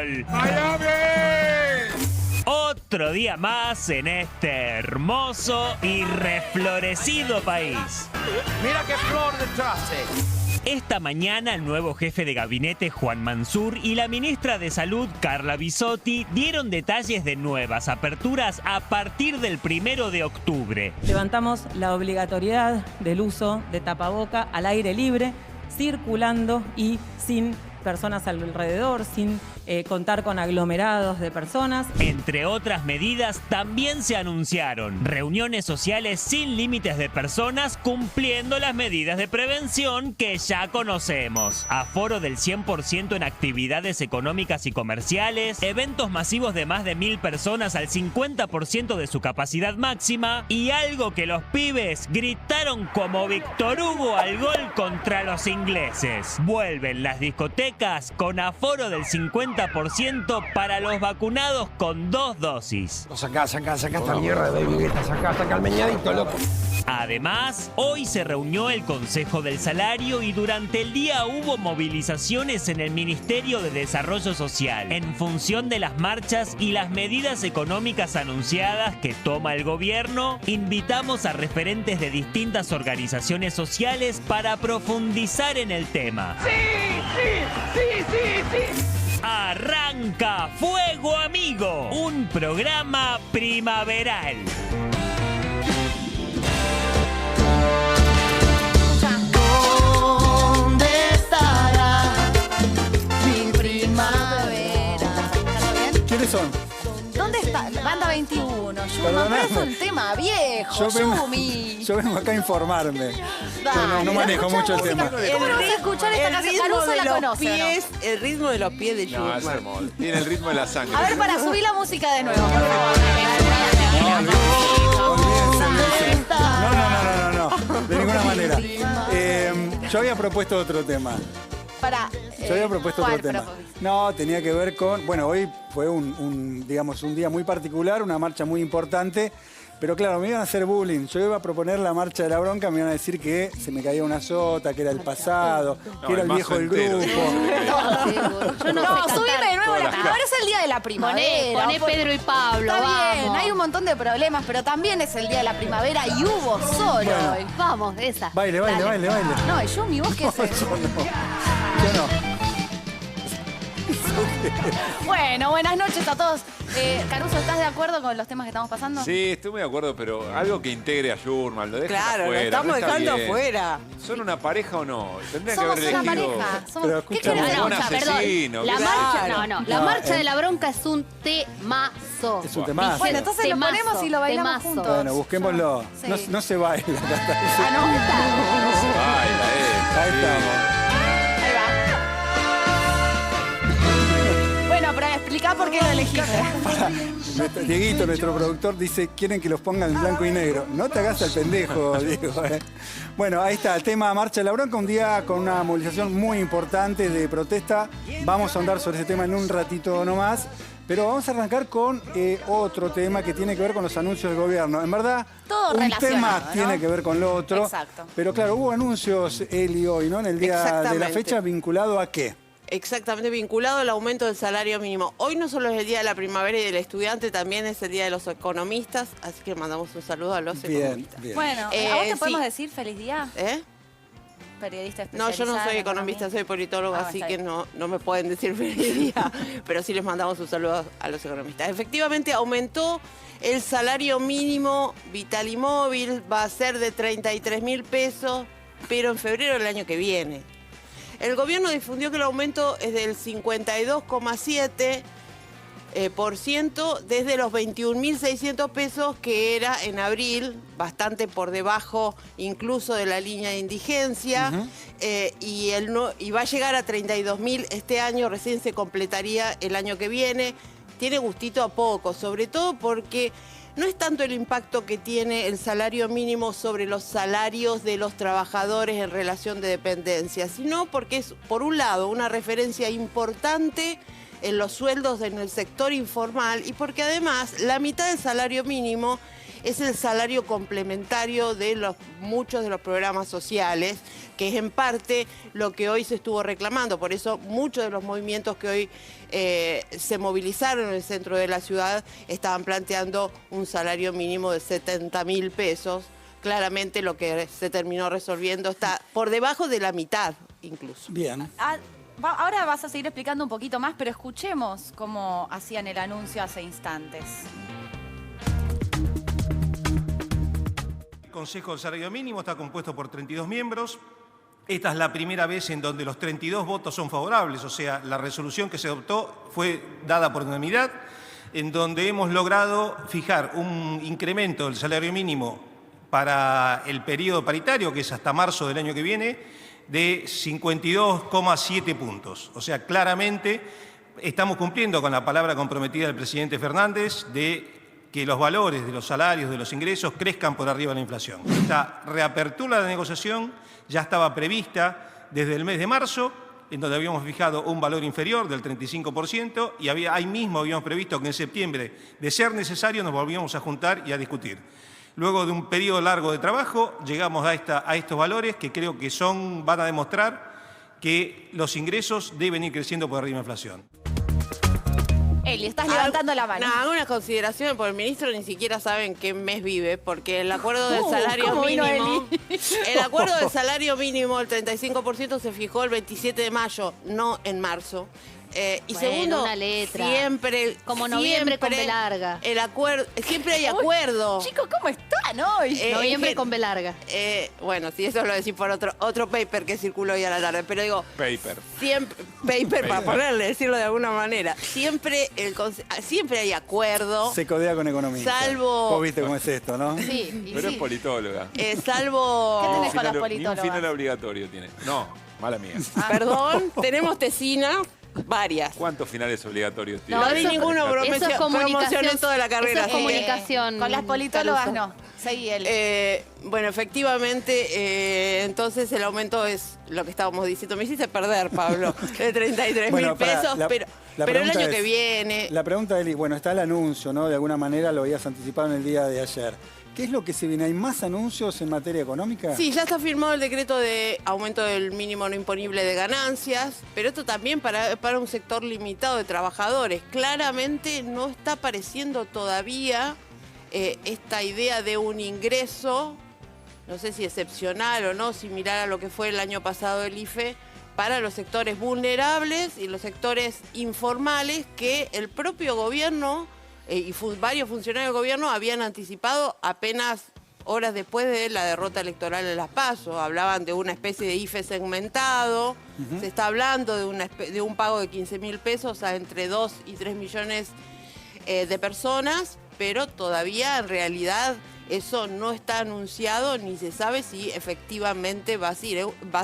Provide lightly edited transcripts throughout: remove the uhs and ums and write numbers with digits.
fútbol. ¡Miami! Otro día más en este hermoso y reflorecido país. ¡Mira qué flor de traste! Esta mañana el nuevo jefe de gabinete Juan Mansur y la ministra de Salud Carla Bisotti dieron detalles de nuevas aperturas a partir del 1 de octubre. Levantamos la obligatoriedad del uso de tapaboca al aire libre, circulando y sin personas alrededor, sin contar con aglomerados de personas. Entre otras medidas, también se anunciaron reuniones sociales sin límites de personas cumpliendo las medidas de prevención que ya conocemos. Aforo del 100% en actividades económicas y comerciales, eventos masivos de más de 1000 personas al 50% de su capacidad máxima y algo que los pibes gritaron como Víctor Hugo al gol contra los ingleses. Vuelven las discotecas con aforo del 50% para los vacunados con 2 dosis. Sacá esta mierda de bebita, sacá el meñadito, loco. Además, hoy se reunió el Consejo del Salario y durante el día hubo movilizaciones en el Ministerio de Desarrollo Social. En función de las marchas y las medidas económicas anunciadas que toma el gobierno, invitamos a referentes de distintas organizaciones sociales para profundizar en el tema. ¡Sí! Arranca Fuego Amigo, un programa primaveral. ¿Dónde estará mi primavera? ¿Quiénes son? ¿Dónde está? Banda 21. Perdóname. Pero es un tema viejo, Yumi. Yo vengo acá a informarme. Dale, No manejo escuchá mucho el tema. música. ¿Cómo no vas a escuchar esta canción? Caruso la conoce, ¿o no? El ritmo de los pies de No, es Schubert. hermoso. Tiene el ritmo de la sangre. A ver, para subir la música de nuevo, por favor. Olvídense. No. De ninguna manera. Yo había propuesto otro tema. Yo había propuesto otro tema. No, tenía que ver con... Bueno, hoy fue un día muy particular, una marcha muy importante. Pero claro, me iban a hacer bullying. Yo iba a proponer la marcha de la bronca, me iban a decir que se me caía una sota, que era el pasado, que era el viejo del grupo. No, subime de nuevo la primavera. Es el día de la primavera. Poné Pedro y Pablo, Está bien, vamos. hay un montón de problemas, pero también es el día de la primavera y hubo sol hoy. Vamos, esa. Baile. No, y Yumi, ¿vos qué haces? Yo no. Bueno, buenas noches a todos. Caruso, ¿estás de acuerdo con los temas que estamos pasando? Sí, estoy muy de acuerdo, pero algo que integre a Schurman, lo dejan Claro, afuera. lo estamos no está dejando bien. afuera. ¿Son una pareja o no? Tendrían Somos que haber una elegido... pareja. Pero ¿Qué escuchame. querés? Un No, asesino, perdón. La ¿qué marcha, tal? la No, marcha de la bronca es un temazo. Es un temazo. Bueno, entonces lo Temazo, ponemos y lo bailamos temazo. juntos. Bueno, busquémoslo. Sí. No se baila. Ah, no. Ahí estamos. Ahí va. Bueno, pero explica por qué lo elegiste. Dieguito, nuestro productor, dice, quieren que los pongan en blanco y negro. No te hagas el pendejo, Diego. Bueno, ahí está, el tema Marcha de la Bronca, un día con una movilización muy importante de protesta. Vamos a andar sobre ese tema en un ratito nomás. Pero vamos a arrancar con otro tema que tiene que ver con los anuncios del gobierno. En verdad, Todo un relacionado, tema ¿no? tiene que ver con lo otro. Exacto. Pero claro, hubo anuncios, Eli, hoy, ¿no? En el día de la Exactamente. fecha, vinculado a qué. Exactamente, vinculado al aumento del salario mínimo. Hoy no solo es el Día de la Primavera y del Estudiante, también es el Día de los Economistas, así que mandamos un saludo a los Bien, economistas. bien. Bueno, ¿a vos te sí. podemos decir feliz día? ¿Eh? Periodista No, yo no especializada soy en economista, economía. soy politólogo, Ah, así está que bien. no me pueden decir feliz día, pero sí les mandamos un saludo a los economistas. Efectivamente, aumentó el salario mínimo vital y móvil, va a ser de 33.000 pesos, pero en febrero del año que viene. El gobierno difundió que el aumento es del 52,7%, desde los 21.600 pesos que era en abril, bastante por debajo incluso de la línea de indigencia, y va a llegar a 32.000 este año, recién se completaría el año que viene. Tiene gustito a poco, sobre todo porque no es tanto el impacto que tiene el salario mínimo sobre los salarios de los trabajadores en relación de dependencia, sino porque es, por un lado, una referencia importante en los sueldos en el sector informal y porque además la mitad del salario mínimo es el salario complementario de muchos de los programas sociales, que es en parte lo que hoy se estuvo reclamando. Por eso muchos de los movimientos que hoy se movilizaron en el centro de la ciudad estaban planteando un salario mínimo de 70.000 pesos. Claramente lo que se terminó resolviendo está por debajo de la mitad incluso. Bien. Ahora vas a seguir explicando un poquito más, pero escuchemos cómo hacían el anuncio hace instantes. El Consejo del Salario Mínimo está compuesto por 32 miembros. Esta es la primera vez en donde los 32 votos son favorables, o sea, la resolución que se adoptó fue dada por unanimidad, en donde hemos logrado fijar un incremento del salario mínimo para el periodo paritario, que es hasta marzo del año que viene, de 52,7 puntos. O sea, claramente estamos cumpliendo con la palabra comprometida del presidente Fernández de que los valores de los salarios, de los ingresos, crezcan por arriba de la inflación. Esta reapertura de la negociación ya estaba prevista desde el mes de marzo, en donde habíamos fijado un valor inferior del 35% y ahí mismo habíamos previsto que en septiembre, de ser necesario, nos volvíamos a juntar y a discutir. Luego de un periodo largo de trabajo, llegamos a estos valores que creo que van a demostrar que los ingresos deben ir creciendo por arriba de la inflación. Eli, estás levantando la mano. No, hago una consideración, porque el ministro ni siquiera sabe en qué mes vive, porque el acuerdo del salario mínimo... El acuerdo del salario mínimo, el 35%, se fijó el 27 de mayo, no en marzo. Y bueno, segundo, una letra. siempre... Como noviembre con B larga. El acuerdo, siempre hay acuerdo. Chicos, ¿cómo están hoy? Noviembre con B larga. Bueno, sí, eso lo decís por otro paper que circuló hoy a la tarde, pero digo... Paper. Paper, para ponerle, decirlo de alguna manera. Siempre hay acuerdo. Se codea con economía. Salvo... Vos viste cómo es esto, ¿no? Sí. Pero es politóloga. Salvo... ¿Qué tenés con las Ni un politólogas? final obligatorio tiene. No, mala mía. Perdón, tenemos tesina. Varias. ¿Cuántos finales obligatorios tiene? No vi ninguno Eso es promocionó en toda la carrera. Eso es comunicación. Con las politólogas Caruso. no. Seguí él. Bueno, efectivamente, entonces el aumento es lo que estábamos diciendo. Me hiciste perder, Pablo, de 33.000 pesos, pero el año que viene... La pregunta, Eli, bueno, está el anuncio, ¿no? De alguna manera lo habías anticipado en el día de ayer. ¿Qué es lo que se viene? ¿Hay más anuncios en materia económica? Sí, ya está firmado el decreto de aumento del mínimo no imponible de ganancias, pero esto también para un sector limitado de trabajadores. Claramente no está apareciendo todavía esta idea de un ingreso, no sé si excepcional o no, similar a lo que fue el año pasado el IFE, para los sectores vulnerables y los sectores informales que el propio gobierno... y varios funcionarios del gobierno habían anticipado apenas horas después de la derrota electoral en Las PASO. Hablaban de una especie de IFE segmentado, se está hablando de un pago de 15.000 pesos a entre 2 y 3 millones de personas, pero todavía en realidad eso no está anunciado ni se sabe si efectivamente va a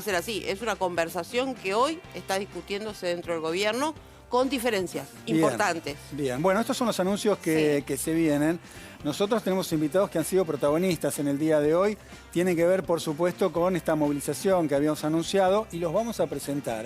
ser así. Es una conversación que hoy está discutiéndose dentro del gobierno, con diferencias importantes. Bien, bueno, estos son los anuncios que se vienen. Nosotros tenemos invitados que han sido protagonistas en el día de hoy. Tienen que ver, por supuesto, con esta movilización que habíamos anunciado y los vamos a presentar.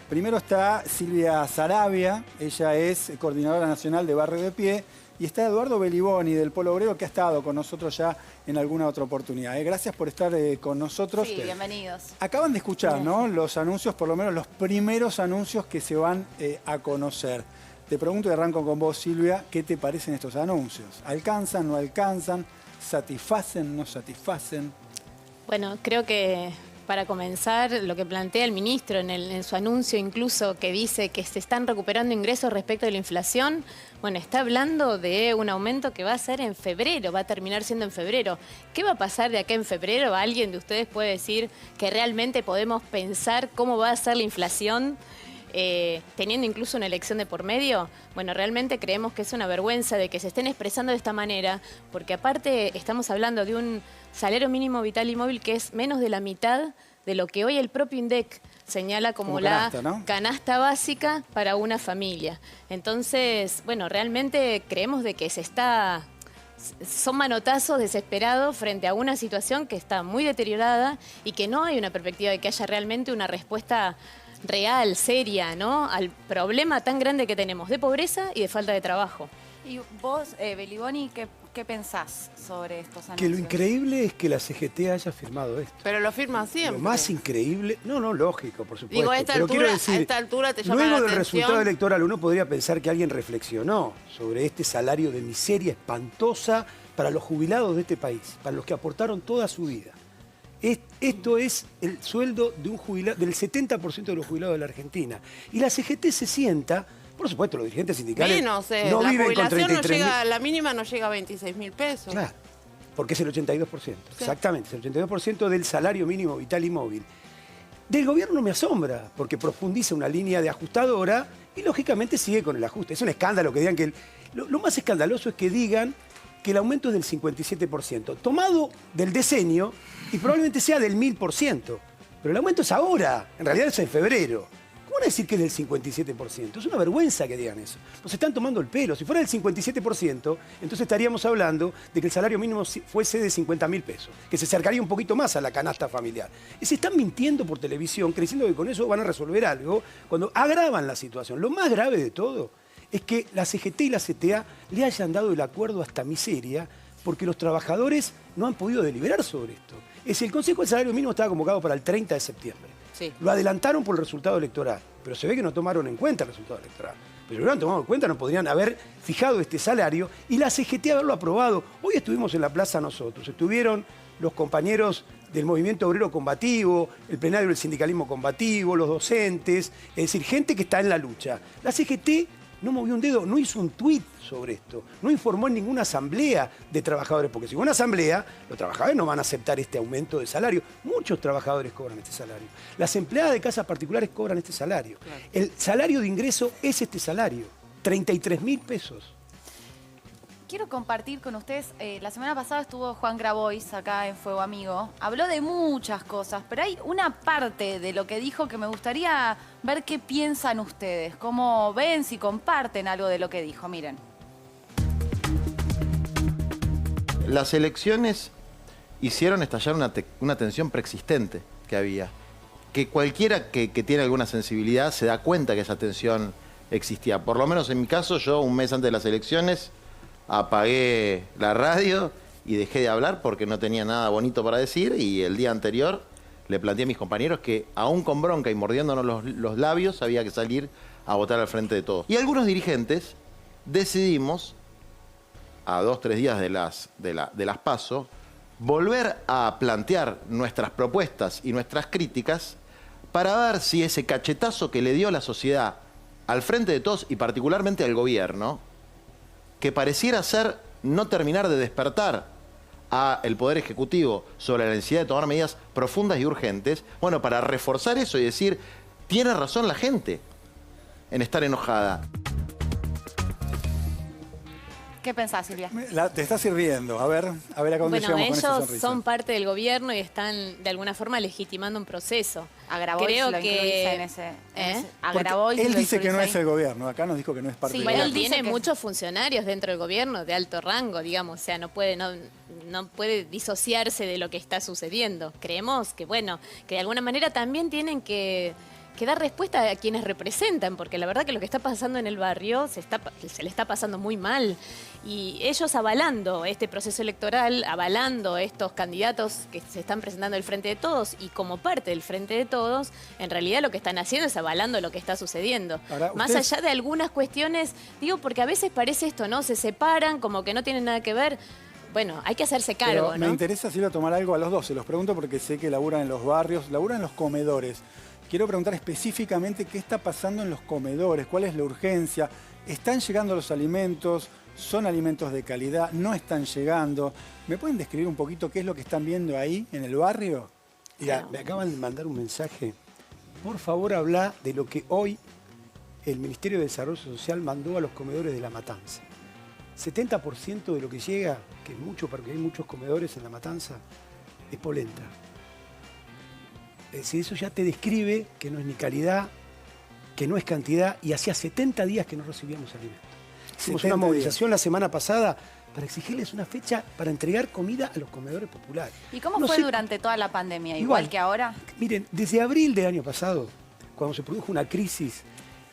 Primero está Silvia Sarabia, ella es coordinadora nacional de Barrio de Pie. Y está Eduardo Beliboni del Polo Obrero, que ha estado con nosotros ya en alguna otra oportunidad. Gracias por estar con nosotros. Sí, bienvenidos. Acaban de escuchar, ¿no? Los anuncios, por lo menos los primeros anuncios que se van a conocer. Te pregunto y arranco con vos, Silvia, ¿qué te parecen estos anuncios? ¿Alcanzan, no alcanzan? ¿Satisfacen, no satisfacen? Bueno, creo que para comenzar, lo que plantea el ministro en su anuncio incluso, que dice que se están recuperando ingresos respecto de la inflación, bueno, está hablando de un aumento que va a ser en febrero, va a terminar siendo en febrero. ¿Qué va a pasar de acá en febrero? ¿Alguien de ustedes puede decir que realmente podemos pensar cómo va a ser la inflación teniendo incluso una elección de por medio? Bueno, realmente creemos que es una vergüenza de que se estén expresando de esta manera, porque aparte estamos hablando de un salario mínimo vital y móvil que es menos de la mitad de lo que hoy el propio INDEC señala como canasta, ¿no? Canasta básica para una familia. Entonces, bueno, realmente creemos de que son manotazos desesperados frente a una situación que está muy deteriorada y que no hay una perspectiva de que haya realmente una respuesta real, seria, ¿no? Al problema tan grande que tenemos de pobreza y de falta de trabajo. Y vos, Beliboni, ¿Qué pensás sobre estos anuncios? Que lo increíble es que la CGT haya firmado esto. Pero lo firman siempre. Lo más increíble... No, lógico, por supuesto. Digo, a esta altura te llama la luego del atención. resultado electoral uno podría pensar que alguien reflexionó sobre este salario de miseria espantosa para los jubilados de este país, para los que aportaron toda su vida. Esto es el sueldo de un jubilado, del 70% de los jubilados de la Argentina. Y la CGT se sienta... Por supuesto, los dirigentes sindicales menos, no la viven con jubilación 33.000. la mínima no llega a 26.000 pesos. Claro, porque es el 82%. Sí. Exactamente, es el 82% del salario mínimo vital y móvil. Del gobierno me asombra, porque profundiza una línea de ajustadora y lógicamente sigue con el ajuste. Es un escándalo que digan que... Lo más escandaloso es que digan que el aumento es del 57%, tomado del decenio y probablemente sea del 1000%. Pero el aumento es ahora, en realidad es en febrero. ¿Cómo van a decir que es del 57%? Es una vergüenza que digan eso. Nos están tomando el pelo. Si fuera del 57%, entonces estaríamos hablando de que el salario mínimo fuese de 50.000 pesos, que se acercaría un poquito más a la canasta familiar. Y se están mintiendo por televisión, creyendo que con eso van a resolver algo, cuando agravan la situación. Lo más grave de todo es que la CGT y la CTA le hayan dado el acuerdo a esta miseria porque los trabajadores no han podido deliberar sobre esto. El Consejo del Salario Mínimo estaba convocado para el 30 de septiembre. Sí. Lo adelantaron por el resultado electoral, pero se ve que no tomaron en cuenta el resultado electoral. Pero si lo hubieran tomado en cuenta, no podrían haber fijado este salario y la CGT haberlo aprobado. Hoy estuvimos en la plaza nosotros, estuvieron los compañeros del Movimiento Obrero Combativo, el plenario del Sindicalismo Combativo, los docentes, es decir, gente que está en la lucha. La CGT no movió un dedo, no hizo un tuit sobre esto, no informó en ninguna asamblea de trabajadores, porque si hubo una asamblea, los trabajadores no van a aceptar este aumento de salario. Muchos trabajadores cobran este salario. Las empleadas de casas particulares cobran este salario. Claro. El salario de ingreso es este salario, 33.000 pesos. Quiero compartir con ustedes, la semana pasada estuvo Juan Grabois acá en Fuego Amigo. Habló de muchas cosas, pero hay una parte de lo que dijo que me gustaría ver qué piensan ustedes, cómo ven, si comparten algo de lo que dijo. Miren. Las elecciones hicieron estallar una tensión preexistente que había. Que cualquiera que tiene alguna sensibilidad se da cuenta que esa tensión existía. Por lo menos en mi caso, yo un mes antes de las elecciones apagué la radio y dejé de hablar porque no tenía nada bonito para decir, y el día anterior le planteé a mis compañeros que aún con bronca y mordiéndonos los labios había que salir a votar al frente de todos. Y algunos dirigentes decidimos, a 2 o 3 días de las PASO, volver a plantear nuestras propuestas y nuestras críticas para ver si ese cachetazo que le dio la sociedad al frente de todos y particularmente al gobierno, que pareciera ser no terminar de despertar al Poder Ejecutivo sobre la necesidad de tomar medidas profundas y urgentes, bueno, para reforzar eso y decir, tiene razón la gente en estar enojada. ¿Qué pensás, Silvia? Te está sirviendo. A ver a dónde llegamos con esta sonrisa. Ellos son parte del gobierno y están de alguna forma legitimando un proceso. A Grabois lo incluís en ese... A Grabois él dice que no es el gobierno. Acá nos dijo que no es parte del gobierno. Bueno, él tiene muchos funcionarios dentro del gobierno de alto rango, digamos. O sea, no puede disociarse de lo que está sucediendo. Creemos que, bueno, que de alguna manera también tienen que dar respuesta a quienes representan, porque la verdad que lo que está pasando en el barrio se le está pasando muy mal. Y ellos avalando este proceso electoral, avalando estos candidatos que se están presentando al Frente de Todos y como parte del Frente de Todos, en realidad lo que están haciendo es avalando lo que está sucediendo. Ahora, más allá de algunas cuestiones, digo, porque a veces parece esto, ¿no? Se separan, como que no tienen nada que ver. Bueno, hay que hacerse cargo, ¿no? Me interesa, Silvia, tomar algo a los dos. Se los pregunto porque sé que laburan en los barrios, laburan en los comedores. Quiero preguntar específicamente qué está pasando en los comedores, cuál es la urgencia. ¿Están llegando los alimentos? ¿Son alimentos de calidad? ¿No están llegando? ¿Me pueden describir un poquito qué es lo que están viendo ahí, en el barrio? Mira, me acaban de mandar un mensaje. Por favor, habla de lo que hoy el Ministerio de Desarrollo Social mandó a los comedores de La Matanza. 70% de lo que llega, que es mucho porque hay muchos comedores en La Matanza, es polenta. Es decir, eso ya te describe que no es ni calidad, que no es cantidad, y hacía 70 días que no recibíamos alimentos. Hicimos una movilización la semana pasada para exigirles una fecha para entregar comida a los comedores populares. ¿Y cómo fue durante toda la pandemia? ¿Igual que ahora? Miren, desde abril del año pasado, cuando se produjo una crisis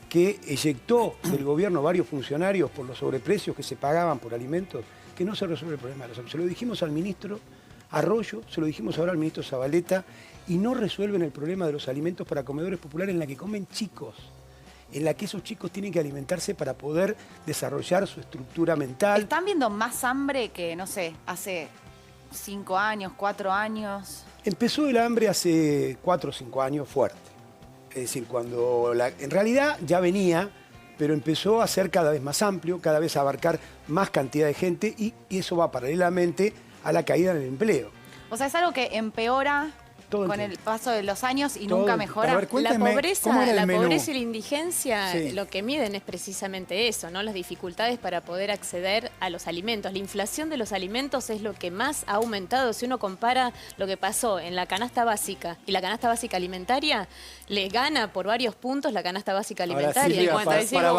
que eyectó del gobierno varios funcionarios por los sobreprecios que se pagaban por alimentos, que no se resuelve el problema de los alimentos. Se lo dijimos al ministro Arroyo, se lo dijimos ahora al ministro Zabaleta, y no resuelven el problema de los alimentos para comedores populares en la que comen chicos, en la que esos chicos tienen que alimentarse para poder desarrollar su estructura mental. ¿Están viendo más hambre que, no sé, hace 5 años, 4 años? Empezó el hambre hace 4 o 5 años fuerte. Es decir, cuando en realidad ya venía, pero empezó a ser cada vez más amplio, cada vez a abarcar más cantidad de gente y eso va paralelamente a la caída en el empleo. O sea, es algo que empeora con el paso de los años y nunca mejora. A ver, cuénteme, ¿cómo era el menú? Pobreza y la indigencia, Sí. lo que miden es precisamente eso, ¿no? Las dificultades para poder acceder a los alimentos. La inflación de los alimentos es lo que más ha aumentado. Si uno compara lo que pasó en la canasta básica y la canasta básica alimentaria, le gana por varios puntos la canasta básica alimentaria. Ahora, Silvia, para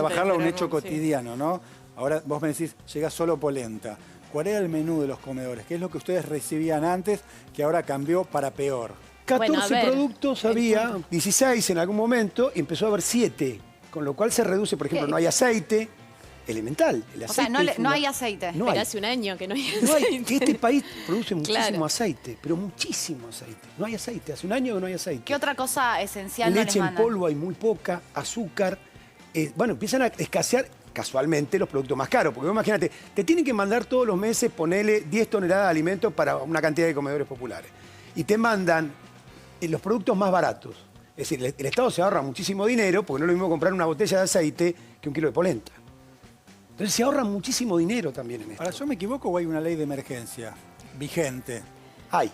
bajarlo a un hecho sí. cotidiano, ¿no? Ahora vos me decís, llega solo polenta. ¿Cuál era el menú de los comedores? ¿Qué es lo que ustedes recibían antes que ahora cambió para peor? 14 productos había, 16 en algún momento, y empezó a haber 7. Con lo cual se reduce, por ejemplo, no hay aceite elemental. El aceite o sea, no hay aceite. No pero hay. hace un año que no hay No hay. aceite. Este país produce muchísimo Claro. aceite, pero muchísimo aceite. No hay aceite, hace un año que no hay aceite. ¿Qué otra cosa esencial no les Leche en mandan? polvo hay muy poca, azúcar. Bueno, empiezan a escasear casualmente los productos más caros. Porque imagínate, te tienen que mandar todos los meses, ponerle 10 toneladas de alimentos para una cantidad de comedores populares. Y te mandan los productos más baratos. Es decir, el Estado se ahorra muchísimo dinero, porque no es lo mismo comprar una botella de aceite que un kilo de polenta. Entonces se ahorra muchísimo dinero también en esto. Ahora, ¿yo me equivoco o hay una ley de emergencia vigente? Hay.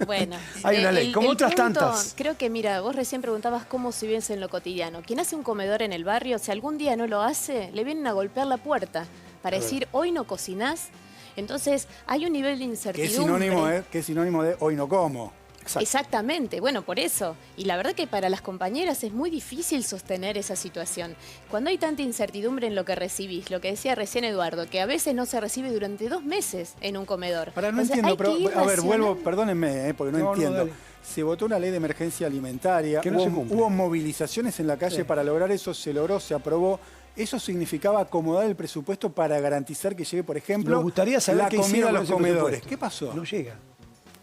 Bueno, Hay una ley, como otras punto, tantas. Creo que, mira, vos recién preguntabas cómo se vive en lo cotidiano. Quien hace un comedor en el barrio, si algún día no lo hace, le vienen a golpear la puerta para decir, hoy no cocinás. Entonces, hay un nivel de incertidumbre. Que es sinónimo de hoy no como. Exacto. Exactamente, bueno, por eso. Y la verdad que para las compañeras es muy difícil sostener esa situación. Cuando hay tanta incertidumbre en lo que recibís, lo que decía recién Eduardo, que a veces no se recibe durante 2 meses en un comedor. Ahora, no O sea, entiendo, hay pero que ir a ver, racionando. vuelvo, perdónenme, porque no entiendo. dale. Se votó una ley de emergencia alimentaria, Que no se cumple. hubo movilizaciones en la calle Sí. para lograr eso, se logró, se aprobó. Eso significaba acomodar el presupuesto para garantizar que llegue, por ejemplo, Nos gustaría saber la qué comida hicieron a con los ese comedores. presupuesto. ¿Qué pasó? No llega.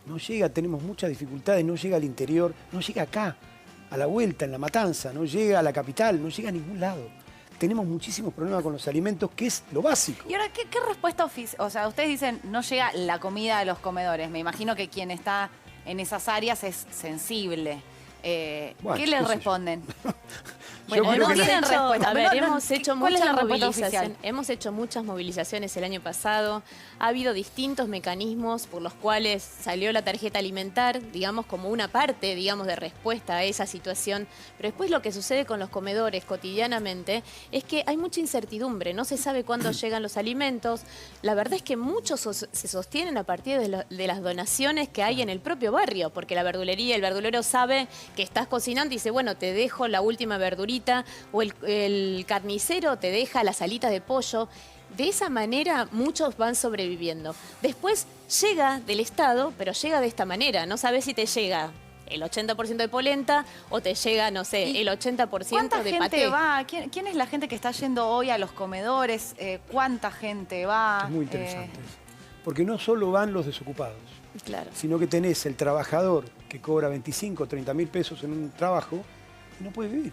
No llega, tenemos muchas dificultades, no llega al interior, no llega acá, a la vuelta, en La Matanza, no llega a la capital, no llega a ningún lado. Tenemos muchísimos problemas con los alimentos, que es lo básico. Y ahora, ¿qué respuesta oficial? O sea, ustedes dicen, no llega la comida a los comedores. Me imagino que quien está en esas áreas es sensible. Bueno, ¿Qué qué les sé yo. responden? Yo creo no que tienen respuesta. A ver, No, no, hemos hecho ¿cuál es muchas la respuesta oficial? movilizaciones. Hemos hecho muchas movilizaciones el año pasado. Ha habido distintos mecanismos por los cuales salió la tarjeta alimentar, digamos, como una parte, digamos, de respuesta a esa situación. Pero después lo que sucede con los comedores cotidianamente es que hay mucha incertidumbre. No se sabe cuándo llegan los alimentos. La verdad es que muchos se sostienen a partir de las donaciones que hay en el propio barrio, porque la verdulería, el verdulero sabe que estás cocinando y dice, bueno, te dejo la última verdurita, o el carnicero te deja las alitas de pollo. De esa manera muchos van sobreviviendo. Después llega del Estado, pero llega de esta manera. No sabes si te llega el 80% de polenta o te llega, no sé, el 80% ¿Cuánta de gente paté. va? ¿Quién es la gente que está yendo hoy a los comedores? ¿Cuánta gente va? Es muy interesante eso. Porque no solo van los desocupados, Claro. sino que tenés el trabajador que cobra 25 o 30 mil pesos en un trabajo y no puede vivir.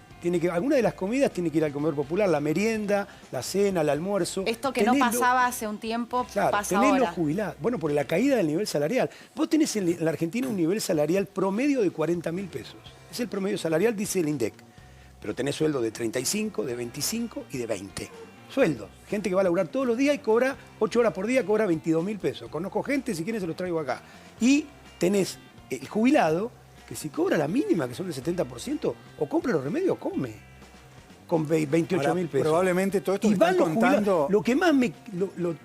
Alguna de las comidas tiene que ir al comedor popular, la merienda, la cena, el almuerzo. Esto que no pasaba hace un tiempo, Claro, pasa tenés ahora. los jubilados. Bueno, por la caída del nivel salarial. Vos tenés en la Argentina un nivel salarial promedio de 40 mil pesos. Es el promedio salarial, dice el INDEC. Pero tenés sueldo de 35, de 25 y de 20. Sueldos. Gente que va a laburar todos los días y cobra 8 horas por día, cobra 22 mil pesos. Conozco gente, si quieren se los traigo acá. Y tenés el jubilado, que si cobra la mínima, que son el 70%, o compra los remedios o come. Con 28 mil pesos. Probablemente todo esto Y que van están los jubilados. contando... Lo que más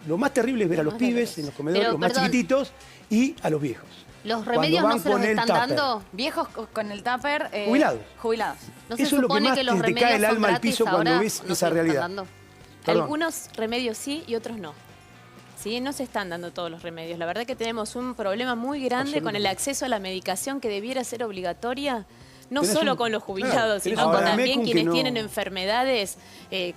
lo más terrible es ver a los pibes en los comedores, Pero, los más perdón. chiquititos, y a los viejos. ¿Los Cuando remedios van no se los con el están tupper. dando? Viejos con el tupper. Jubilados. Jubilados. ¿No se Eso es lo que supone más que los te remedios cae el son alma al gratis piso cuando ahora? ves ¿No esa se los realidad. están dando? Perdón. Algunos remedios sí y otros no. ¿Sí? No se están dando todos los remedios. La verdad que tenemos un problema muy grande con el acceso a la medicación que debiera ser obligatoria. no tenés solo un- con los jubilados, tenés sino un con Badamecum también que quienes no- tienen enfermedades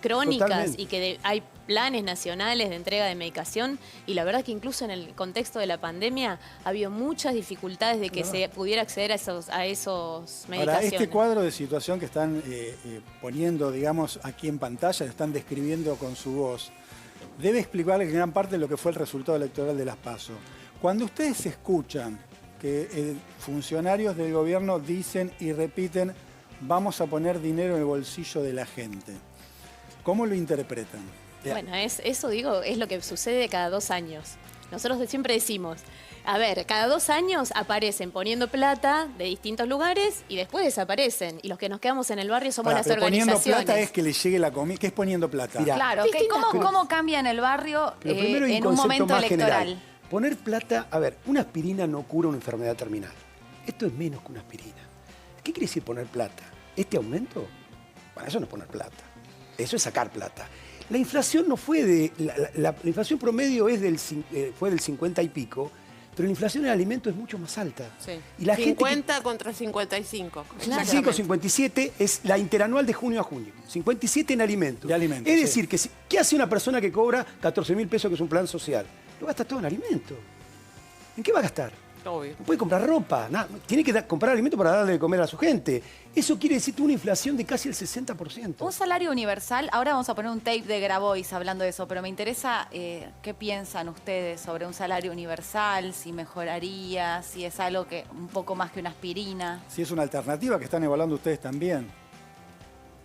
crónicas Totalmente. y que hay planes nacionales de entrega de medicación. Y la verdad que incluso en el contexto de la pandemia ha habido muchas dificultades de que se pudiera acceder a esos medicaciones. Ahora, este cuadro de situación que están poniendo, digamos, aquí en pantalla, lo están describiendo con su voz, debe explicar gran parte de lo que fue el resultado electoral de las PASO. Cuando ustedes escuchan que funcionarios del gobierno dicen y repiten, vamos a poner dinero en el bolsillo de la gente, ¿cómo lo interpretan? Bueno, eso digo, es lo que sucede cada 2 años. Nosotros siempre decimos, a ver, cada 2 años aparecen poniendo plata de distintos lugares y después desaparecen. Y los que nos quedamos en el barrio somos las Pero organizaciones. poniendo plata es que le llegue la comida. ¿Qué es poniendo plata? Mirá, Claro, ¿cómo cambia en el barrio Pero primero hay en un un concepto momento más electoral? general. Poner plata, a ver, una aspirina no cura una enfermedad terminal. Esto es menos que una aspirina. ¿Qué quiere decir poner plata? ¿Este aumento? Bueno, eso no es poner plata. Eso es sacar plata. La inflación no fue de... La inflación promedio es fue del 50 y pico, pero la inflación en alimentos es mucho más alta. Sí. Y la 50 contra 55. 55, 57 es la interanual de junio a junio. 57 en alimentos. De alimentos, Es sí. decir, que ¿qué hace una persona que cobra 14.000 pesos, que es un plan social? Lo gasta todo en alimentos. ¿En qué va a gastar? Obvio. No puede comprar ropa, nada. Tiene que comprar alimentos para darle de comer a su gente. Eso quiere decir una inflación de casi el 60%. Un salario universal, ahora vamos a poner un tape de Grabois hablando de eso, pero me interesa qué piensan ustedes sobre un salario universal, si mejoraría, si es algo que un poco más que una aspirina. Si es una alternativa que están evaluando ustedes también.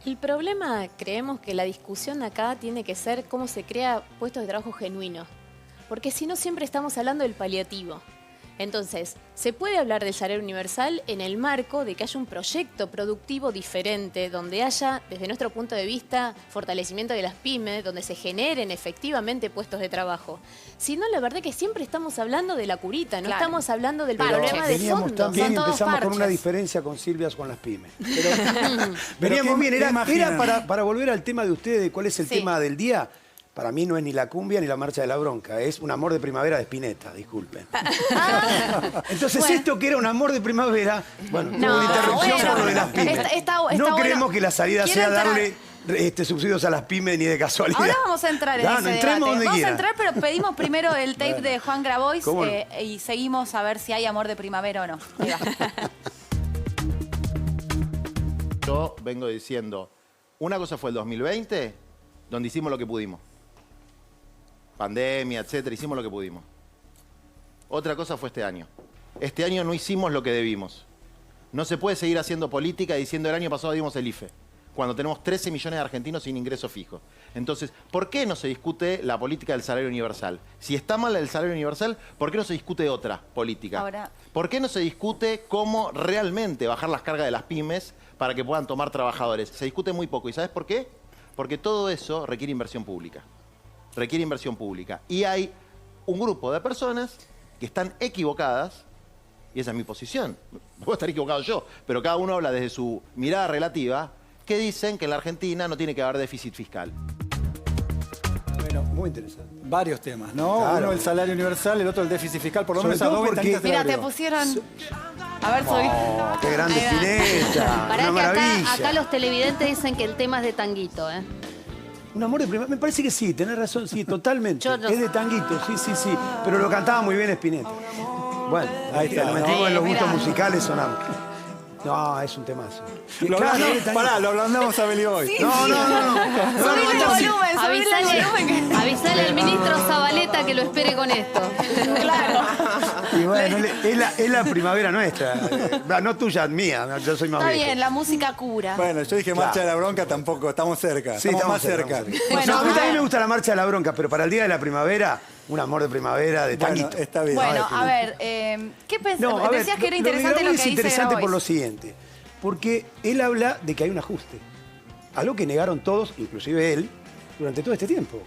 El problema, creemos que la discusión acá tiene que ser cómo se crea puestos de trabajo genuinos. Porque si no, siempre estamos hablando del paliativo. Entonces, se puede hablar del salario universal en el marco de que haya un proyecto productivo diferente, donde haya, desde nuestro punto de vista, fortalecimiento de las pymes, donde se generen efectivamente puestos de trabajo. Si no, la verdad que siempre estamos hablando de la curita, no Claro. estamos hablando del Pero problema de veníamos fondo. también, Son todos empezamos con una parches. diferencia con Silvia con las pymes. Pero Veníamos ¿qué- bien, qué era imaginan? para volver al tema de ustedes, de cuál es el Sí. tema del día. Para mí no es ni la cumbia ni la marcha de la bronca, es un amor de primavera de Spinetta, disculpen. Entonces Bueno. esto que era un amor de primavera, bueno, No, tuvo una interrupción bueno, por lo de las pymes. está no bueno. creemos que la salida Quiero sea entrar- darle subsidios a las pymes ni de casualidad. Ahora vamos a entrar en No, ese no, entremos debate. donde Vamos quieran. a entrar, pero pedimos primero el tape de Juan Grabois ¿Cómo no? y seguimos a ver si hay amor de primavera o no. Ahí va. Yo vengo diciendo, una cosa fue el 2020, donde hicimos lo que pudimos. Pandemia, etcétera, hicimos lo que pudimos. Otra cosa fue este año. Este año no hicimos lo que debimos. No se puede seguir haciendo política diciendo el año pasado dimos el IFE, cuando tenemos 13 millones de argentinos sin ingreso fijo. Entonces, ¿por qué no se discute la política del salario universal? Si está mal el salario universal, ¿por qué no se discute otra política? Ahora- ¿Por qué no se discute cómo realmente bajar las cargas de las pymes para que puedan tomar trabajadores? Se discute muy poco. ¿Y sabes por qué? Porque todo eso requiere inversión pública. Requiere inversión pública. Y hay un grupo de personas que están equivocadas, y esa es mi posición. Puedo estar equivocado yo, pero cada uno habla desde su mirada relativa, que dicen que en la Argentina no tiene que haber déficit fiscal. Bueno, Muy interesante. varios temas, ¿no? Claro. Uno el salario universal, el otro el déficit fiscal, por lo Sobre menos a todo dos porque- ventanitas Mira, del te abrigo. pusieron... A ver, soy... Oh, qué grande Ahí va. Spinetta, Pará una que maravilla. acá los televidentes dicen que el tema es de Tanguito, ¿eh? Un amor de primavera. Me parece que sí, tenés razón, sí, totalmente. Yo no- Es de Tanguito, sí. Pero lo cantaba muy bien Spinetta. Bueno, ahí está, nos metimos en los gustos Mirá. musicales, sonamos. No, es un temazo. Lo Claro, hablamos- es de pará, Tanguito. lo hablamos a Beli hoy. No. Subile el volumen, subile el volumen. Avisale al ministro Zabaleta que lo espere con esto. Claro. Y bueno, es la primavera nuestra. No tuya, mía. Yo soy más Está viejo. bien, la música cura. Bueno, yo dije Claro. marcha de la bronca, tampoco, estamos cerca. Sí, estamos más cerca. Bueno, No, a mí a también ver. me gusta la marcha de la bronca, pero para el día de la primavera, un amor de primavera de Bueno, Tanguito. está bien. Bueno, No, a ver, ¿qué pensás? No, a ver, Decías que era de interesante lo Grabois que es dice interesante por lo Grabois. siguiente. Porque él habla de que hay un ajuste. Algo que negaron todos, inclusive él, durante todo este tiempo.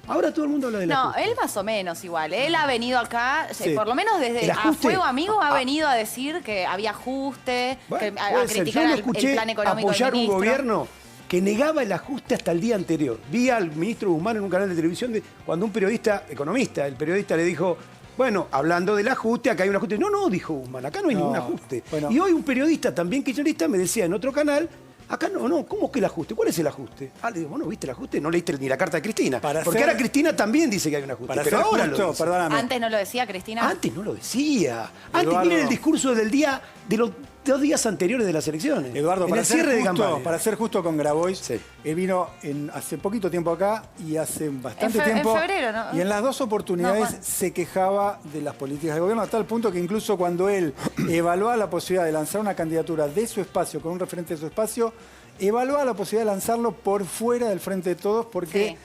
Ahora todo el mundo habla del No, ajuste. él más o menos igual. Él ha venido acá, Sí. por lo menos El desde A ajuste- Fuego Amigo ha Ah. venido a decir que había ajuste, Bueno, que a puede ser. criticar Yo no el escuché plan económico del apoyar un ministro. gobierno que negaba el ajuste hasta el día anterior. Vi al ministro Guzmán en un canal de televisión cuando un periodista, economista, el periodista le dijo, Bueno, hablando del ajuste, acá hay un ajuste. No, dijo Guzmán, acá no hay ningún ajuste. Bueno. Y hoy un periodista también kirchnerista me decía en otro canal, acá no, ¿cómo que el ajuste? ¿Cuál es el ajuste? Le digo, bueno, ¿viste el ajuste? No leíste ni la carta de Cristina. Porque ahora Cristina también dice que hay un ajuste. Pero ahora lo dice. Perdóname. ¿Antes no lo decía Cristina? Antes no lo decía. Antes miren el discurso del día, de los 2 días anteriores de las elecciones. Eduardo, en el cierre de campaña. Para ser justo con Grabois, él vino hace poquito tiempo acá y hace bastante tiempo. En febrero, ¿no? Y en las 2 oportunidades se quejaba de las políticas del gobierno, a tal punto que incluso cuando él evaluaba la posibilidad de lanzar una candidatura de su espacio, con un referente de su espacio, evaluaba la posibilidad de lanzarlo por fuera del Frente de Todos porque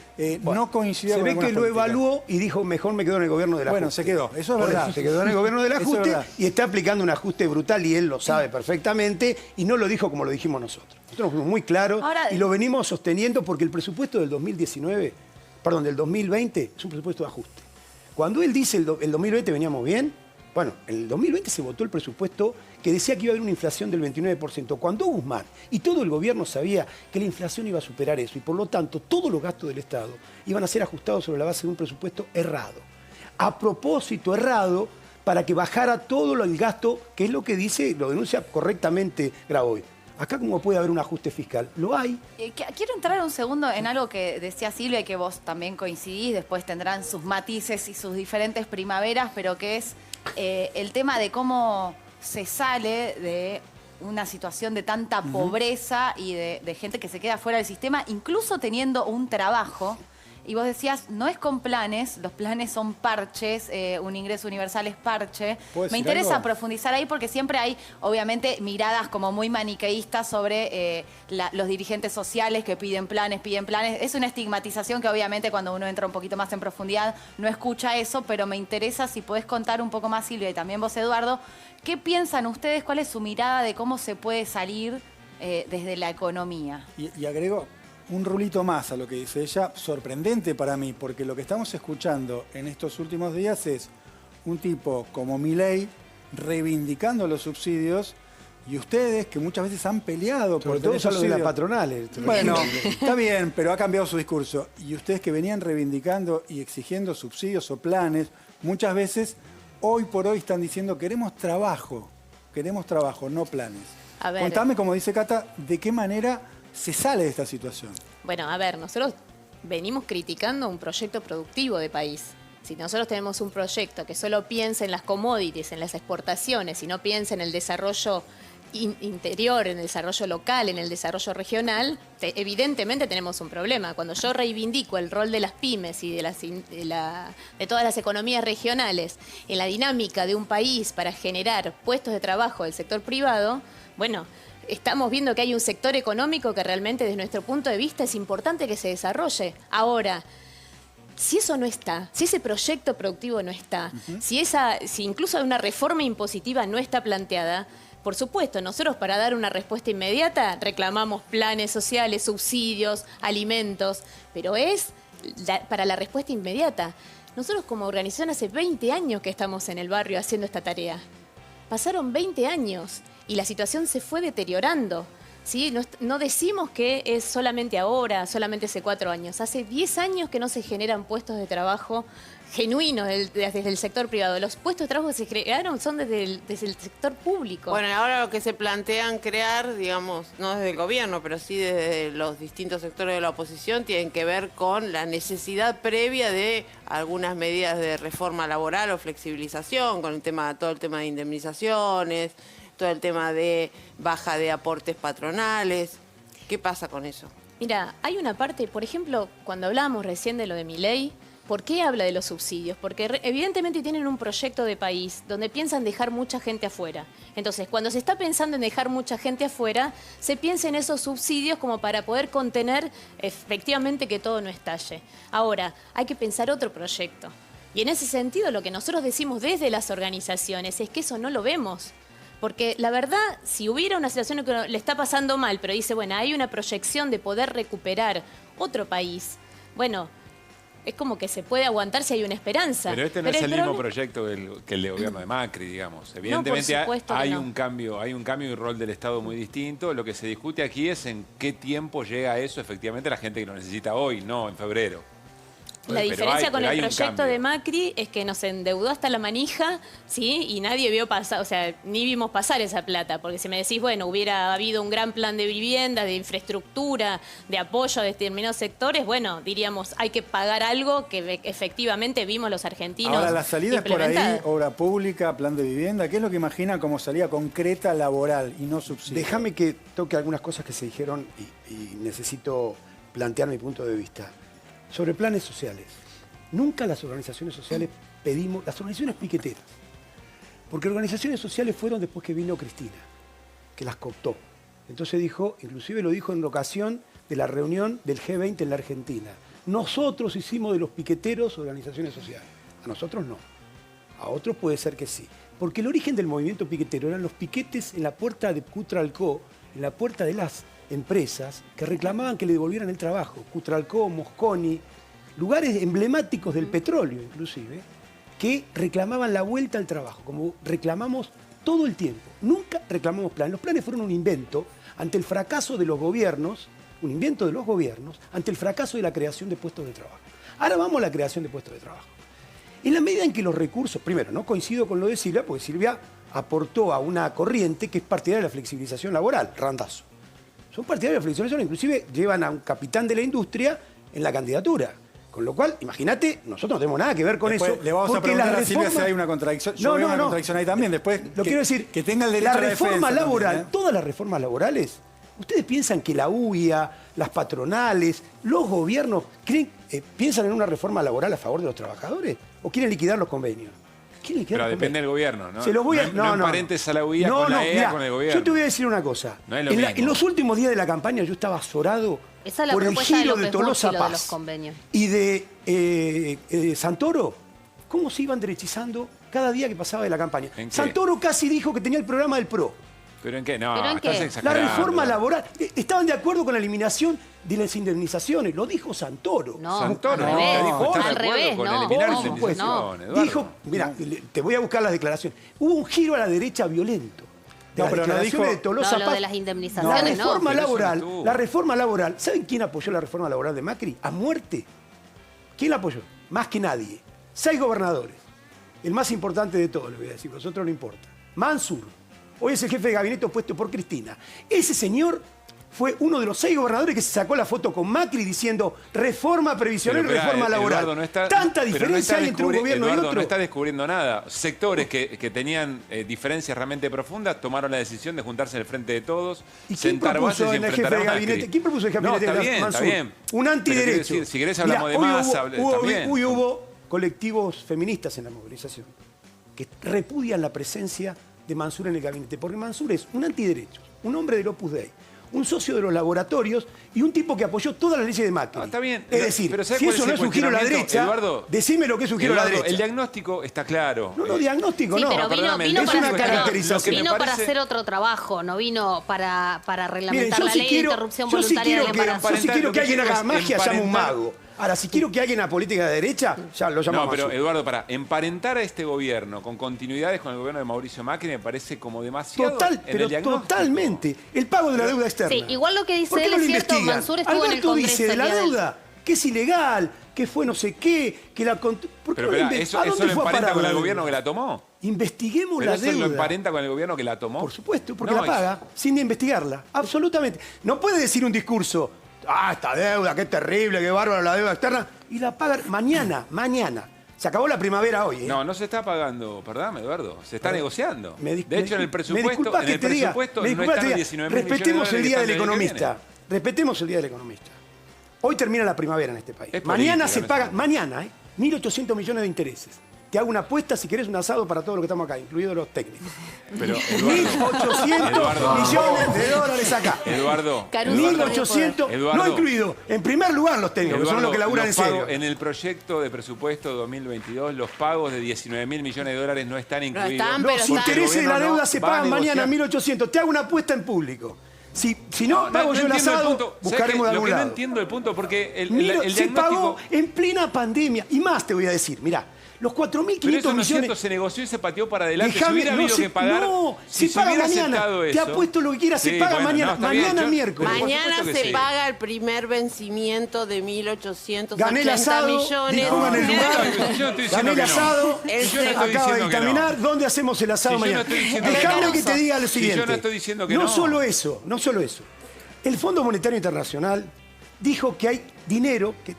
no coincidía con algunas políticas. Se ve que lo evaluó y dijo, mejor me quedo en el gobierno del ajuste. Bueno, se quedó, eso es verdad. Se quedó en el gobierno del ajuste y está aplicando un ajuste brutal y él lo sabe perfectamente y no lo dijo como lo dijimos nosotros. Nosotros fuimos muy claros y lo venimos sosteniendo porque el presupuesto del 2020 es un presupuesto de ajuste. Cuando él dice el 2020 veníamos bien, bueno, en el 2020 se votó el presupuesto que decía que iba a haber una inflación del 29%. Cuando Guzmán y todo el gobierno sabía que la inflación iba a superar eso y por lo tanto todos los gastos del Estado iban a ser ajustados sobre la base de un presupuesto errado. A propósito errado para que bajara todo el gasto, que es lo que dice, lo denuncia correctamente Grabois. Acá como puede haber un ajuste fiscal, lo hay. Quiero entrar un segundo en algo que decía Silvia y que vos también coincidís, después tendrán sus matices y sus diferentes primaveras, pero que es el tema de cómo se sale de una situación de tanta pobreza y de gente que se queda fuera del sistema, incluso teniendo un trabajo. Y vos decías, no es con planes, los planes son parches, un ingreso universal es parche. Me interesa profundizar ahí porque siempre hay, obviamente, miradas como muy maniqueístas sobre los dirigentes sociales que piden planes. Es una estigmatización que obviamente cuando uno entra un poquito más en profundidad no escucha eso, pero me interesa si podés contar un poco más, Silvia, y también vos, Eduardo, ¿qué piensan ustedes? ¿Cuál es su mirada de cómo se puede salir desde la economía? Y agrego un rulito más a lo que dice ella, sorprendente para mí, porque lo que estamos escuchando en estos últimos días es un tipo como Milei reivindicando los subsidios y ustedes que muchas veces han peleado por todos los de las patronales. Bueno, está bien, pero ha cambiado su discurso. Y ustedes que venían reivindicando y exigiendo subsidios o planes, muchas veces, hoy por hoy están diciendo queremos trabajo, no planes. A ver. Contame, como dice Cata, de qué manera se sale de esta situación. Bueno, a ver, nosotros venimos criticando un proyecto productivo de país. Si nosotros tenemos un proyecto que solo piensa en las commodities, en las exportaciones, y no piensa en el desarrollo interior, en el desarrollo local, en el desarrollo regional, evidentemente tenemos un problema. Cuando yo reivindico el rol de las pymes y de todas las economías regionales en la dinámica de un país para generar puestos de trabajo del sector privado, bueno, estamos viendo que hay un sector económico que realmente desde nuestro punto de vista es importante que se desarrolle. Ahora, si eso no está, si ese proyecto productivo no está, si incluso una reforma impositiva no está planteada, por supuesto, nosotros para dar una respuesta inmediata reclamamos planes sociales, subsidios, alimentos, pero es para la respuesta inmediata. Nosotros como organización hace 20 años que estamos en el barrio haciendo esta tarea. Pasaron 20 años. Y la situación se fue deteriorando, ¿sí? No decimos que es solamente ahora, solamente hace 4 años. Hace 10 años que no se generan puestos de trabajo genuinos desde el sector privado. Los puestos de trabajo que se crearon son desde el sector público. Bueno, ahora lo que se plantean crear, digamos, no desde el gobierno, pero sí desde los distintos sectores de la oposición, tienen que ver con la necesidad previa de algunas medidas de reforma laboral o flexibilización, con todo el tema de indemnizaciones, todo el tema de baja de aportes patronales. ¿Qué pasa con eso? Mira, hay una parte, por ejemplo, cuando hablábamos recién de lo de Milei, ¿por qué habla de los subsidios? Porque evidentemente tienen un proyecto de país donde piensan dejar mucha gente afuera. Entonces, cuando se está pensando en dejar mucha gente afuera, se piensa en esos subsidios como para poder contener efectivamente que todo no estalle. Ahora, hay que pensar otro proyecto. Y en ese sentido, lo que nosotros decimos desde las organizaciones es que eso no lo vemos. Porque la verdad, si hubiera una situación que le está pasando mal, pero dice, bueno, hay una proyección de poder recuperar otro país, bueno, es como que se puede aguantar si hay una esperanza. Pero este no es el mismo proyecto que el de gobierno de Macri, digamos. Evidentemente hay un cambio y un rol del Estado muy distinto. Lo que se discute aquí es en qué tiempo llega eso efectivamente a la gente que lo necesita hoy, no en febrero. La diferencia con el proyecto de Macri es que nos endeudó hasta la manija, ¿sí? Y nadie vio pasar, o sea, ni vimos pasar esa plata. Porque si me decís, bueno, hubiera habido un gran plan de vivienda, de infraestructura, de apoyo a determinados sectores, bueno, diríamos, hay que pagar algo que efectivamente vimos los argentinos. Ahora, la salida es por ahí, obra pública, plan de vivienda. ¿Qué es lo que imagina como salida concreta laboral y no subsidio? Déjame que toque algunas cosas que se dijeron y necesito plantear mi punto de vista. Sobre planes sociales. Nunca las organizaciones sociales pedimos, las organizaciones piqueteras, porque organizaciones sociales fueron después que vino Cristina, que las cooptó. Entonces dijo, inclusive lo dijo en ocasión de la reunión del G20 en la Argentina. Nosotros hicimos de los piqueteros organizaciones sociales. A nosotros no. A otros puede ser que sí. Porque el origen del movimiento piquetero eran los piquetes en la puerta de Cutralcó, en la puerta de las empresas que reclamaban que le devolvieran el trabajo. Cutralcó, Mosconi, lugares emblemáticos del petróleo inclusive, que reclamaban la vuelta al trabajo, como reclamamos todo el tiempo. Nunca reclamamos planes. Los planes fueron un invento ante el fracaso de los gobiernos, un invento de los gobiernos, ante el fracaso de la creación de puestos de trabajo. Ahora vamos a la creación de puestos de trabajo. En la medida en que los recursos, primero, no coincido con lo de Silvia, porque Silvia aportó a una corriente que es partidaria de la flexibilización laboral, Randazzo. Son partidarios de la flexibilización, inclusive llevan a un capitán de la industria en la candidatura. Con lo cual, imagínate, nosotros no tenemos nada que ver con eso. Le vamos a preguntar a Silvia si hay una contradicción. Yo veo una contradicción ahí también. Después, lo quiero decir, que tenga el derecho a la reforma defensa laboral, también, todas las reformas laborales, ¿ustedes piensan que la UIA, las patronales, los gobiernos, piensan en una reforma laboral a favor de los trabajadores? ¿O quieren liquidar los convenios? Pero depende del gobierno, ¿no? Se los voy a, no emparentes a la UIA con la EA, mirá, con el gobierno. Yo te voy a decir una cosa. No es lo mismo. En los últimos días de la campaña yo estaba azorado por el giro de Tolosa Paz y de Santoro. ¿Cómo se iban derechizando cada día que pasaba de la campaña? Santoro casi dijo que tenía el programa del PRO. ¿Pero en qué? No, ¿Pero en qué? estás exagerando. La reforma laboral. Estaban de acuerdo con la eliminación de las indemnizaciones. Lo dijo Santoro. No, Santoro al revés. dijo estar Al de acuerdo revés, con no. eliminar las Por supuesto. indemnizaciones, Eduardo. Dijo, mira, te voy a buscar las declaraciones. Hubo un giro a la derecha violento. De las declaraciones de Tolosa lo Paz. de las indemnizaciones, la reforma laboral. ¿Saben quién apoyó la reforma laboral de Macri? A muerte. ¿Quién la apoyó? Más que nadie. 6 gobernadores. El más importante de todos, les voy a decir, a vosotros no importa. Mansur. Hoy es el jefe de gabinete opuesto por Cristina. Ese señor fue uno de los 6 gobernadores que se sacó la foto con Macri diciendo reforma previsional y reforma laboral. Tanta diferencia hay entre un gobierno y otro. No está descubriendo nada. Sectores que tenían diferencias realmente profundas tomaron la decisión de juntarse en el frente de todos, sentar bases y enfrentar a Macri. ¿Quién propuso el jefe de gabinete? Está bien. Un antiderecho. Decir, si querés hablamos de más, también. Hoy hubo colectivos feministas en la movilización que repudian la presencia de Mansur en el gabinete, porque Mansur es un antiderecho, un hombre del Opus Dei, un socio de los laboratorios y un tipo que apoyó todas las leyes de Macri. Está bien. Es decir, pero si eso no es un giro a la derecha, Eduardo, decime lo que es un giro a la derecha. El diagnóstico está claro. No, diagnóstico sí, no. pero vino es una caracterización. Vino para hacer otro trabajo, no vino para reglamentar la ley de interrupción voluntaria del embarazo. Yo sí quiero que alguien haga magia, llame un mago. Ahora, si quiero que alguien a política de derecha, ya lo llamamos. No, pero Eduardo, para emparentar a este gobierno con continuidades con el gobierno de Mauricio Macri me parece como demasiado Totalmente. El pago de la deuda externa. Sí, igual lo que dice él es cierto, Mansur estuvo en el Congreso. Dice de la deuda que es ilegal, que fue no sé qué, que la... Pero eso lo emparenta con el gobierno que la tomó. Investiguemos la deuda. ¿Pero eso lo emparenta con el gobierno que la tomó? Por supuesto, porque la paga sin investigarla. Absolutamente. No puede decir un discurso... esta deuda, qué terrible, qué bárbaro la deuda externa. Y la pagan mañana. Se acabó la primavera hoy. No se está pagando, perdóname, Eduardo. Se está negociando. De hecho, en el presupuesto, no están los 19 Respetemos el Día del Economista. Respetemos el Día del Economista. Hoy termina la primavera en este país. Mañana se paga, 1.800 millones de intereses. Te hago una apuesta si querés un asado para todos los que estamos acá, incluidos los técnicos. Pero, 1.800 millones de dólares acá. Eduardo. 1.800, no incluido. En primer lugar los técnicos, que son los que laburan en serio. En el proyecto de presupuesto 2022, los pagos de 19.000 millones de dólares no están incluidos. Los intereses de la deuda se pagan mañana 1.800. Te hago una apuesta en público. Si no pago yo el asado, buscaremos de algún lado. No entiendo el punto, porque el se diagnóstico... pagó en plena pandemia. Y más te voy a decir, mirá. Los 4.500 Pero eso no es millones... cierto, se negoció y se pateó para adelante. Déjame, si hubiera habido que pagar... No, si se paga hubiera mañana. aceptado Te eso... apuesto lo que quieras, se Sí, paga bueno, mañana. no, está bien, Mañana miércoles. Mañana que se sí. paga el primer vencimiento de 1.880 Gané el asado, millones. pongan el lugar. Yo estoy diciendo Gané el que no. asado, El Yo no estoy acaba de diciendo que no. dictaminar. ¿Dónde hacemos el asado Si yo no mañana? estoy diciendo que Dejame no. que te diga lo Si siguiente. yo no estoy diciendo que no no. solo eso, no solo eso. El Fondo Monetario Internacional dijo que hay dinero, que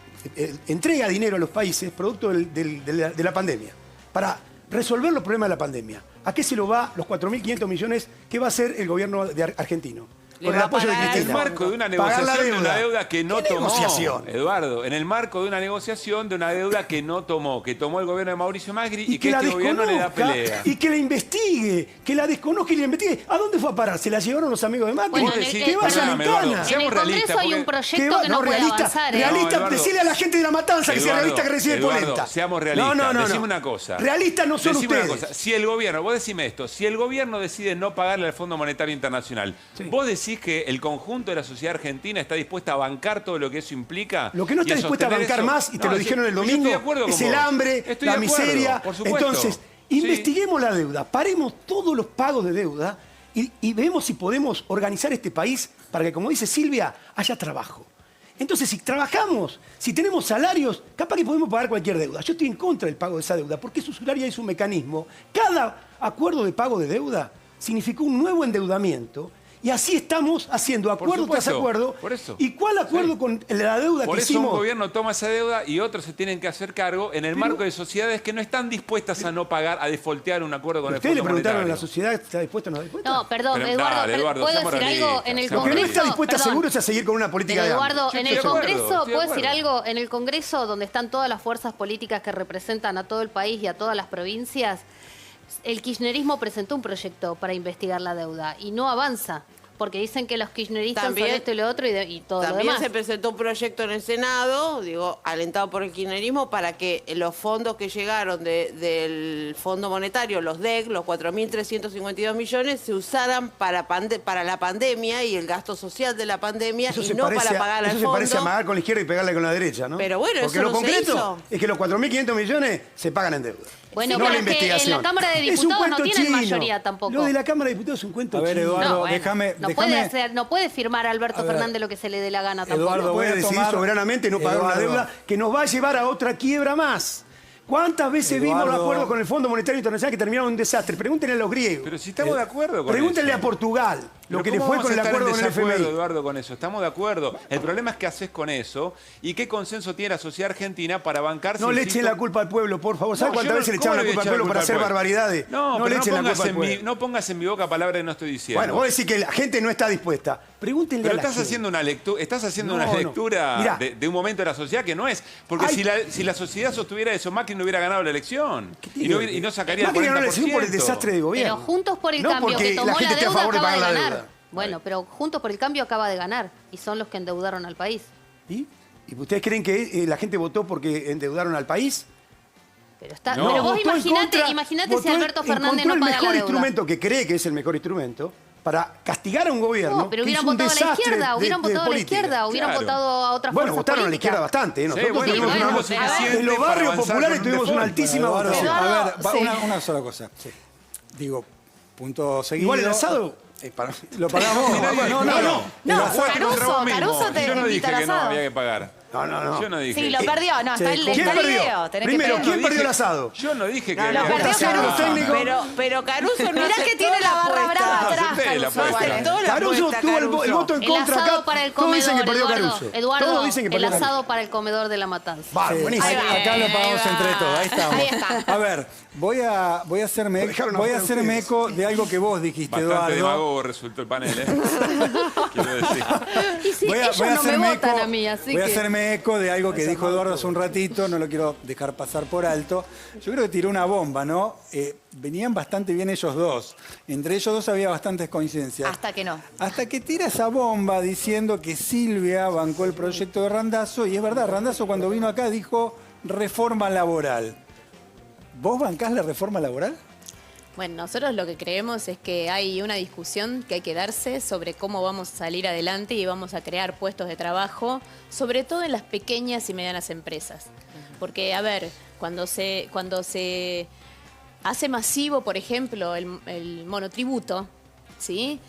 entrega dinero a los países producto de la pandemia, para resolver los problemas de la pandemia. ¿A qué se lo va los 4.500 millones que va a hacer el gobierno argentino? Le Con el va a apoyo de pagar Cristina. En el marco de una Pagar la negociación de una deuda que no ¿Qué tomó. negociación? Eduardo, en el marco de una negociación de una deuda que no tomó, que tomó el gobierno de Mauricio Macri y que la este gobierno le da desconozca, pelea. y que la investigue, que la desconozca y la investigue. ¿A dónde fue a parar? ¿Se la llevaron los amigos de Macri? Bueno, ¿Qué vaya a la perdóname, Eduardo, cana? En seamos el realistas, Congreso hay un porque- proyecto que no puede avanzar. ¿eh? Realista, No, Eduardo. decirle a la gente de la matanza que sea Eduardo, realista que recibe Eduardo, polenta. seamos realistas. Decime una cosa. Realistas no son Decime ustedes. una cosa. Si el gobierno, vos decime esto, si el gobierno decide no pagarle al Fondo Monetario Internacional, ¿vos decís que el conjunto de la sociedad argentina está dispuesta a bancar todo lo que eso implica? Lo que no está y dispuesta a sostener bancar eso? más, y te No, lo dijeron el yo estoy domingo, de acuerdo con es el vos. hambre, Estoy la de acuerdo, miseria. por supuesto. Entonces, Sí. investiguemos la deuda, paremos todos los pagos de deuda y vemos si podemos organizar este país para que, como dice Silvia, haya trabajo. Entonces, si trabajamos, si tenemos salarios, capaz que podemos pagar cualquier deuda. Yo estoy en contra del pago de esa deuda, porque es usuaria y es un mecanismo. Cada acuerdo de pago de deuda significó un nuevo endeudamiento. Y así estamos haciendo acuerdo tras supuesto, acuerdo. por eso. ¿Y cuál acuerdo con la deuda Por que eso hicimos? un gobierno toma esa deuda y otros se tienen que hacer cargo en el marco de sociedades que no están dispuestas a no pagar, a defoltear un acuerdo con el ¿Ustedes le Fondo preguntaron a Monetario. la sociedad está dispuesta o no está dispuesta? No, perdón, Pero, Eduardo, dale, Eduardo, ¿puedo seamos decir algo realistas, en el seamos Lo que no Congreso? está dispuesta Perdón. seguro es a seguir con una política Pero de hambre. Eduardo, Yo en estoy el de acuerdo, Congreso, estoy de ¿puedo decir acuerdo. algo? En el Congreso, donde están todas las fuerzas políticas que representan a todo el país y a todas las provincias, el kirchnerismo presentó un proyecto para investigar la deuda y no avanza. Porque dicen que los kirchneristas También- son esto y lo otro y todo lo También demás. se presentó un proyecto en el Senado, digo, alentado por el kirchnerismo, para que los fondos que llegaron del Fondo Monetario, los DEC, los 4.352 millones, se usaran para la pandemia y el gasto social de la pandemia y no para pagar al eso se fondo. parece a amagar con la izquierda y pegarle con la derecha, ¿no? Pero bueno, porque eso lo no se concreto hizo. es que los 4.500 millones se pagan en deuda. Bueno, no pero la es que en la investigación. Cámara de Es un Diputados no cuento tienen chino. mayoría tampoco. Lo de la Cámara de Diputados es un cuento A ver, chino. Eduardo, No, bueno, déjame... no puede firmar Alberto A ver, Fernández lo que se le dé la gana tampoco. Eduardo, No voy puede a decidir tomar- soberanamente no pagar una Eduardo. deuda que nos va a llevar a otra quiebra más. ¿Cuántas veces vimos los Eduardo. acuerdos con el Fondo Monetario Internacional que terminaron en un desastre? Pregúntenle a los griegos. Pero si estamos de acuerdo con Pregúntenle eso. a Portugal lo Pero que le ¿cómo fue vamos con a el estar acuerdo en con el desacuerdo, FMI. Eduardo, con eso. Estamos de acuerdo. El problema es qué haces con eso y qué consenso tiene la sociedad argentina para bancarse. No le insisto- echen la culpa al pueblo, por favor. ¿Sabes No, cuántas yo veces le ¿cómo echaban la voy a culpa al echar pueblo para hacer pueblo? barbaridades? No, le pero echen la culpa al pueblo. no pongas en mi boca palabras que no estoy diciendo. Bueno, vos decís que la gente no está dispuesta. Pregúntenle Pero a la estás gente. haciendo una lectura, No, no. lectura Mirá. de un momento de la sociedad que no es. Porque Hay- si la sociedad sostuviera eso, Macri no hubiera ganado la elección. Y no sacaría Macri el 40%. ganó la elección por el desastre de gobierno. Pero Juntos por el No Cambio, porque que la tomó gente la esté a deuda, favor de acaba de pagar la ganar. deuda. Bueno, pero Juntos por el Cambio acaba de ganar y son los que endeudaron al país. ¿Y ustedes creen que la gente votó porque endeudaron al país? Pero, No. pero vos Votó en contra, imaginate votó si Alberto Fernández encontró no paga el la mejor deuda. instrumento que cree que es el mejor instrumento para castigar a un gobierno. No, pero que hubieran hizo un votado a la desastre izquierda, de- hubieran de votado a la política. izquierda, hubieran Claro. votado a otras Bueno, fuerzas votaron a la políticas. izquierda bastante. Sí, Nosotros bueno, tuvimos pero una- no lo suficiente en los para barrios avanzar populares con un tuvimos una default. altísima Eduardo, votación. a ver, Eduardo, sí. una sola cosa. Digo, punto seguido. Igual el asado... Lo pagamos. Si nadie- No. No, Jugaste Caruso, contra vos mismo. Caruso te Yo no dije invita al que no asado. había que pagar. No. Yo no dije. Sí, lo perdió. No, está el ¿Quién está el perdió? video. Tenés Primero, que ¿quién pedirlo. perdió el asado? Yo no dije que No, había lo que perdió pagar. Caruso. técnico. Pero Caruso no Mirá que aceptó tiene la barra apuesta. brava No, atrás, acepté la Caruso. apuesta. igual, ¿eh? Aceptó la Caruso apuesta, tuvo el Caruso. voto en El contra acá. asado para el Todos dicen que comedor, perdió Eduardo. Caruso. Eduardo, Todos dicen que el perdió Caruso. asado para el comedor de la matanza. Va, buenísimo. Ahí va. Acá lo pagamos Ahí entre va. todos, ahí estamos. Ahí está. A ver, voy a hacerme Dejaron afuera ustedes. eco de algo que vos dijiste, Bastante Eduardo. demagogo resultó el panel, ¿eh? Quiero decir. Y sí, ellos no me hacerme votan a mí, así voy a que... hacerme eco de algo que dijo Eduardo hace un ratito, no lo quiero dejar pasar por alto. Yo creo que tiró una bomba, ¿no? Venían bastante bien ellos dos. Entre ellos dos había bastantes coincidencias. Hasta que no. Hasta que tira esa bomba diciendo que Silvia bancó el proyecto de Randazzo, y es verdad, Randazzo cuando vino acá dijo reforma laboral. ¿Vos bancás la reforma laboral? Bueno, nosotros lo que creemos es que hay una discusión que hay que darse sobre cómo vamos a salir adelante y vamos a crear puestos de trabajo, sobre todo en las pequeñas y medianas empresas. Porque, a ver, cuando se hace masivo, por ejemplo, el monotributo, ¿sí?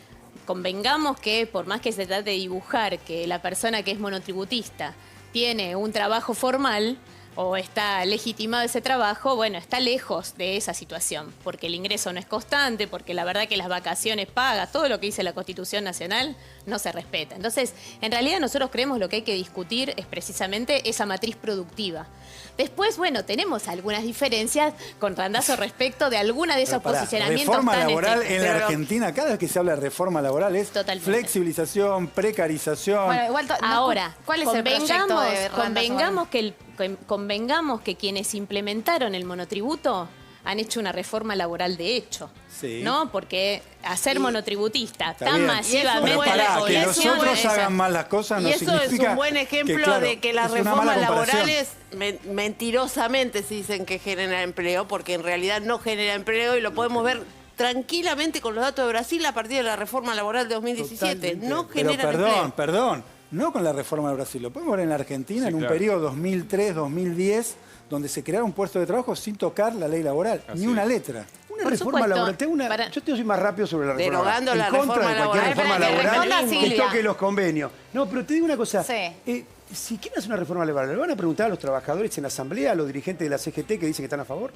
Convengamos que, por más que se trate de dibujar que la persona que es monotributista tiene un trabajo formal o está legitimado ese trabajo, bueno, está lejos de esa situación, porque el ingreso no es constante, porque la verdad que las vacaciones pagas, todo lo que dice la Constitución Nacional, no se respeta. Entonces, en realidad nosotros creemos lo que hay que discutir es precisamente esa matriz productiva. Después, bueno, tenemos algunas diferencias con Randazzo respecto de alguna de esos posicionamientos. Reforma tan laboral estrictos. en la Argentina, cada vez que se habla de reforma laboral es Totalmente. flexibilización, precarización. Bueno, igual Ahora, ¿cuál es el proyecto de convengamos que quienes implementaron el monotributo han hecho una reforma laboral de hecho. Sí. ¿No? Porque hacer monotributista Está tan bien. masivamente... Pero pará, que los población, otros hagan mal las cosas no y eso significa es un buen ejemplo claro, de que las es una mala reformas comparación. laborales mentirosamente se dicen que generan empleo, porque en realidad no genera empleo y lo podemos ver tranquilamente con los datos de Brasil a partir de la reforma laboral de 2017. Totalmente. No Pero generan perdón, empleo. perdón, no con la reforma de Brasil, lo podemos ver en la Argentina Sí, en un claro. periodo 2003-2010, donde se crearon puestos de trabajo sin tocar la ley laboral, Así ni una es. letra. Una Por reforma supuesto. laboral. Yo te soy más rápido sobre la reforma Derogando laboral. la En contra reforma de cualquier laboral. reforma Espera, que laboral responda que Silvia. toque los convenios. No, pero te digo una cosa. Sí. Si quieren hacer una reforma laboral, ¿le van a preguntar a los trabajadores en la asamblea, a los dirigentes de la CGT que dicen que están a favor?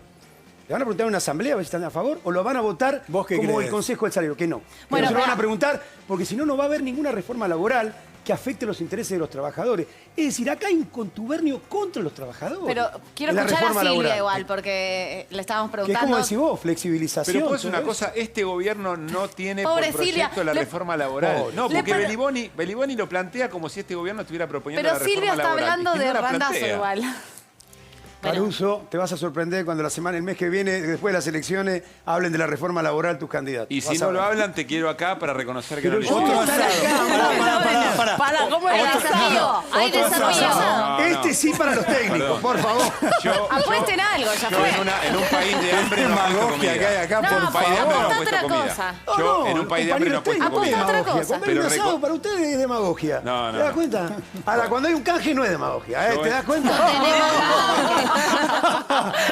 ¿Le van a preguntar en una asamblea a ver si están a favor? ¿O lo van a votar ¿Vos qué como crees? el Consejo del Salario? Que no. Bueno, Bueno, se lo van pará. a preguntar porque si no, no va a haber ninguna reforma laboral que afecte los intereses de los trabajadores. Es decir, acá hay un contubernio contra los trabajadores. Pero quiero en la escuchar a reforma Silvia laboral. igual, porque le estábamos Que es preguntando... como decís vos, flexibilización. Pero puedo decir todo una eso. cosa, este gobierno no tiene Pobre por proyecto Silvia, la le- reforma laboral. Pobre. No, Le porque pre- Beliboni lo plantea como si este gobierno estuviera proponiendo Pero la reforma Silvia está laboral. hablando y no de la Randazzo plantea. igual. Caruso, te vas a sorprender cuando el mes que viene, después de las elecciones, hablen de la reforma laboral tus candidatos. Y si Vas a no lo ver. hablan, te quiero acá para reconocer que Pero no lo yo hicieron. te estaré acá. Para, ¿cómo Hay era? desafío, hay desafío. No, no. Este sí para los técnicos, Perdón. por favor. Apuesten algo, ya Yo fue. en un país de hambre no apuesto Demagogia comida. que hay acá, No, por En un país de hambre no apuesta apuesto otra comida. cosa. Yo en un país de hambre no apuesto compañeros comida. otra técnicos, cosa. Comer Pero un asado para ustedes es demagogia. No, no, ¿Te das no. cuenta? Ahora, cuando hay un canje no es demagogia, ¿eh? Yo- ¿Te das cuenta?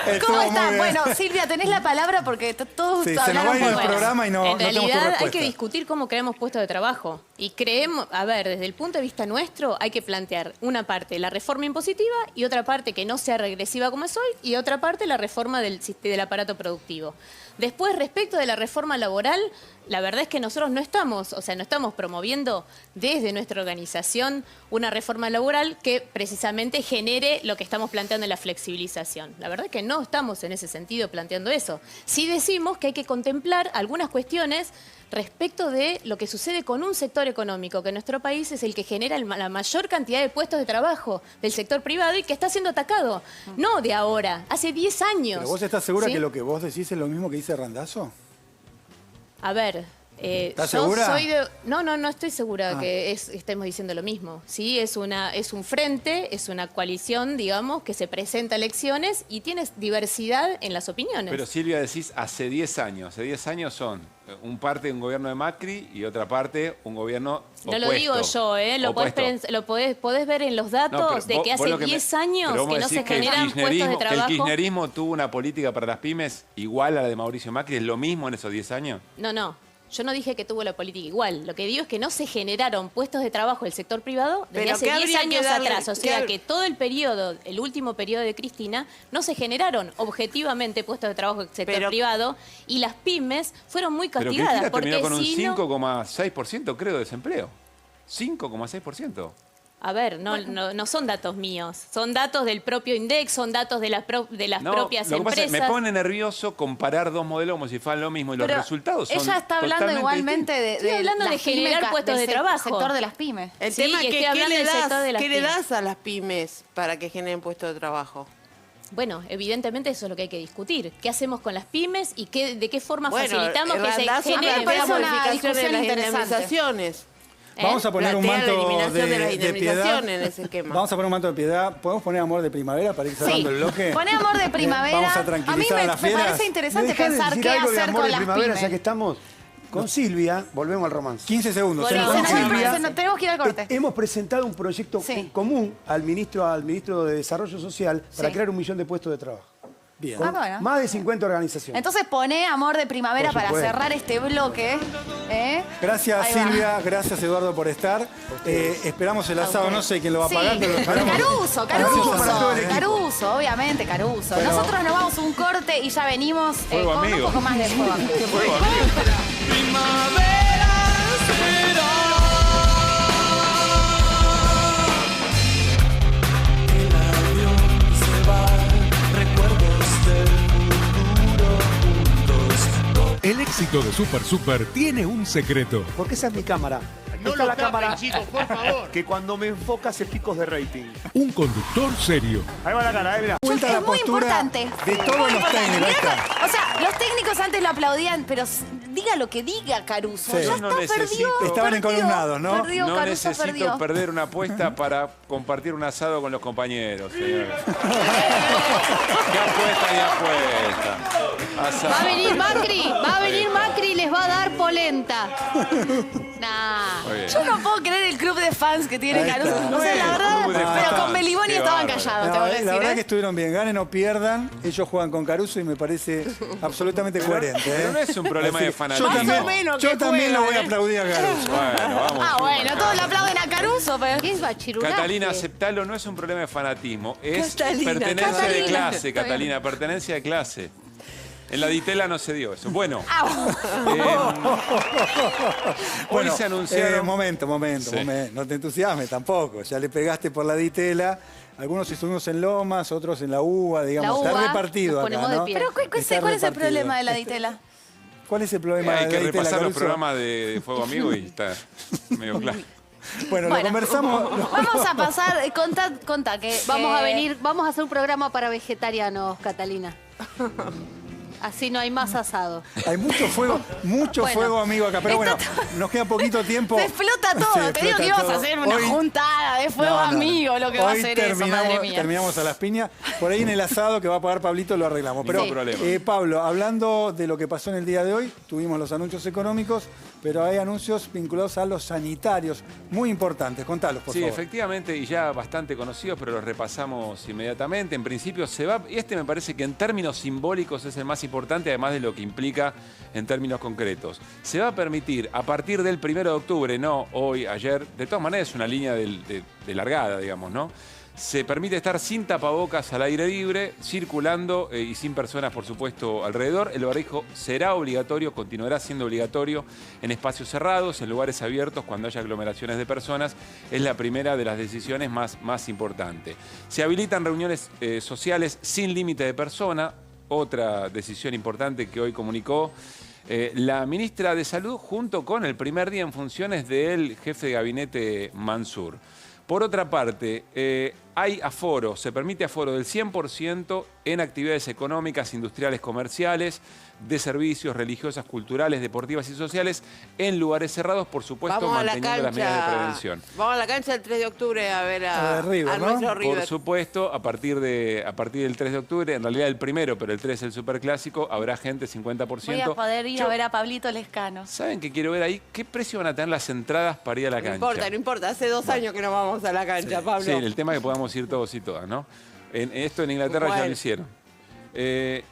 Estuvo ¿Cómo muy están? bien. Bueno, Silvia, tenés la palabra porque todos Sí, se nos hablaron va a ir el por vos. programa y no En no tenemos tu realidad hay respuesta. que discutir cómo creamos puestos de trabajo. Y creemos, a ver, desde el punto de vista nuestro, hay que plantear una parte la reforma impositiva y otra parte que no sea regresiva como es hoy y otra parte la reforma del aparato productivo. Después, respecto de la reforma laboral, la verdad es que nosotros no estamos promoviendo desde nuestra organización una reforma laboral que precisamente genere lo que estamos planteando en la flexibilización. La verdad es que no estamos en ese sentido planteando eso. Sí decimos que hay que contemplar algunas cuestiones respecto de lo que sucede con un sector económico, que en nuestro país es el que genera la mayor cantidad de puestos de trabajo del sector privado y que está siendo atacado. No de ahora, hace 10 años. ¿Pero vos estás segura ¿Sí? que lo que vos decís es lo mismo que dice Randazzo? A ver, ¿Estás yo segura? soy de... No estoy segura Ah. que estemos diciendo lo mismo. Sí, es un frente, es una coalición, digamos, que se presenta a elecciones y tiene diversidad en las opiniones. Pero Silvia, decís hace 10 años. Hace 10 años son un parte un gobierno de Macri y otra parte un gobierno No opuesto. lo digo yo, Lo podés ver en los datos No, pero de vos- que vos hace lo que me- 10 años pero vos que me no se decís que el generan puestos de kirchnerismo- que trabajo. el kirchnerismo tuvo una política para las pymes igual a la de Mauricio Macri. ¿Es lo mismo en esos 10 años? No. Yo no dije que tuvo la política igual. Lo que digo es que no se generaron puestos de trabajo del sector privado desde Pero hace ¿qué 10 habría que años darle? atrás. O ¿Qué sea hab- que todo el último periodo de Cristina, no se generaron objetivamente puestos de trabajo del sector Pero- privado y las pymes fueron muy Pero castigadas. Cristina Porque terminó con un si no- 5,6% creo de desempleo. 5,6%. A ver, no son datos míos. Son datos del propio INDEC, son datos de las propias lo que pasa es empresas. que me pone nervioso comparar dos modelos como si fueran lo mismo y los Pero resultados son ella está hablando totalmente igualmente distintos. de Estoy hablando de las generar pymes, puestos del de trabajo. sector de las pymes. El Sí, tema y es estoy que hablando del sector de las ¿qué le pymes. das a las pymes para que generen puestos de trabajo? Bueno, evidentemente eso es lo que hay que discutir. ¿Qué hacemos con las pymes y de qué forma Bueno, facilitamos que se Randazzo generen? plantea parece una modificación de discusión las interesante. indemnizaciones. Vamos a poner un Plantea la manto eliminación de las de piedad. indemnizaciones en ese esquema. Vamos a poner un manto de piedad. ¿Podemos poner amor de primavera para ir cerrando el bloque? Poné amor de primavera. Vamos a mí tranquilizar a las me fieras. parece interesante ¿Me dejás de pensar decir qué algo de hacer amor con de las primavera, pymes. ya que estamos? Con Silvia, volvemos al romance. 15 segundos. Bueno, Se nos va el Silvia, proceso, tenemos que ir al corte. Hemos presentado un proyecto Sí. común al ministro de Desarrollo Social para Sí. crear 1 millón de puestos de trabajo. Bien. Con bueno. más de 50 organizaciones. Entonces poné amor de primavera Por para supuesto. cerrar este bloque. Gracias Ahí va. Silvia, gracias Eduardo por estar. Esperamos el asado, no sé quién lo va a pagar, pero lo esperamos. Caruso, Caruso para todo el equipo. Caruso, obviamente, Caruso. Bueno. Nosotros nos vamos a un corte y ya venimos Fuego con un amigo. poco más de fuego. Fuego, amigo. El éxito de Super Super tiene un secreto. Porque esa es mi cámara. No Esta lo es la cámara tapen, chicos, por favor. que cuando me enfoca hace picos de rating. Un conductor serio. Ahí va la cara, mira. Cuenta Es la muy postura importante. de todos Muy los importante. técnicos. Ahí Mirá, está. o sea, los técnicos antes lo aplaudían, pero diga lo que diga Caruso. Sí. Ya No está, necesito- perdió. Estaban perdió, encolumnados, ¿no? Perdió, No Caruso necesito perdió. perder una apuesta para compartir un asado con los compañeros, señores. ¿Qué apuesta ni apuesta? Asado. Va a venir Macri y les va a dar polenta. Nah. Muy bien. Yo no puedo creer el club de fans que tiene Ahí Caruso. está. O sea, la verdad, Club de pero fans. con Beliboni Qué estaban bárbaro. callados, No, tengo que la decir. verdad ¿eh? que estuvieron bien, ganen o pierdan, ellos juegan con Caruso y me parece absolutamente coherente. Pero no es un problema Así de que fanatismo. Más o menos yo que también lo juegan, voy a aplaudir a Caruso. Bueno, vamos. Ah, bueno, todos le aplauden a Caruso, pero... ¿Qué es bachirulaje? Catalina, aceptalo, no es un problema de fanatismo, es Catalina, pertenencia de Catalina. clase, Está bien. Catalina, pertenencia de clase. En la Ditela no se dio eso. Bueno, hoy se anunciaron... Momento, Sí. no te entusiasmes tampoco. Ya le pegaste por la ditela. Algunos estuvimos en Lomas, otros en la UBA, digamos. La está UBA, repartido nos acá, ponemos de ¿no? pie. Pero ¿cuál Está es el repartido. problema de la Ditela? ¿Cuál es el problema Hay de que la ditela, repasar los Caruso? programas de Fuego Amigo y está medio claro. Bueno, lo conversamos. Vamos a pasar, contá que... Vamos a hacer un programa para vegetarianos, Catalina. Así no hay más asado. Hay mucho Bueno. fuego amigo acá, pero bueno, nos queda poquito tiempo. Se explota todo. Se Te digo que explota ibas a todo. hacer una Hoy- juntada de fuego No. amigo, lo que va a Hoy hacer eso, madre mía. terminamos a las piñas. Por ahí en el asado que va a pagar Pablito lo arreglamos. Pero, Ningún problema. Pablo, hablando de lo que pasó en el día de hoy, tuvimos los anuncios económicos, pero hay anuncios vinculados a los sanitarios muy importantes. Contalos, por Sí, favor. efectivamente, y ya bastante conocidos, pero los repasamos inmediatamente. En principio se va, y este me parece que en términos simbólicos es el más importante, además de lo que implica en términos concretos. Se va a permitir, a partir del 1 de octubre, no hoy, ayer, de todas maneras es una línea de largada, digamos, ¿no? Se permite estar sin tapabocas al aire libre, circulando y sin personas, por supuesto, alrededor. El barbijo será obligatorio, continuará siendo obligatorio en espacios cerrados, en lugares abiertos, cuando haya aglomeraciones de personas. Es la primera de las decisiones más importantes. Se habilitan reuniones sociales sin límite de persona. Otra decisión importante que hoy comunicó la ministra de Salud junto con el primer día en funciones del jefe de gabinete Mansur. Por otra parte, hay aforo, se permite aforo del 100% en actividades económicas, industriales, comerciales, de servicios, religiosas, culturales, deportivas y sociales, en lugares cerrados, por supuesto, Vamos a la manteniendo las medidas de cancha. prevención. Vamos a la cancha el 3 de octubre a ver a River, ¿no? nuestro River. Por supuesto, a partir del 3 de octubre, en realidad el primero, pero el 3 es el superclásico, habrá gente 50%. Voy a poder ir a ver a Pablito Lescano. ¿Saben qué quiero ver ahí? ¿Qué precio van a tener las entradas para ir a la No cancha? importa, no importa. Hace 2 años que no vamos a la cancha, Pablo. Sí, el tema es que podamos ir todos y todas, ¿no? Esto en Inglaterra ya Bueno. lo hicieron.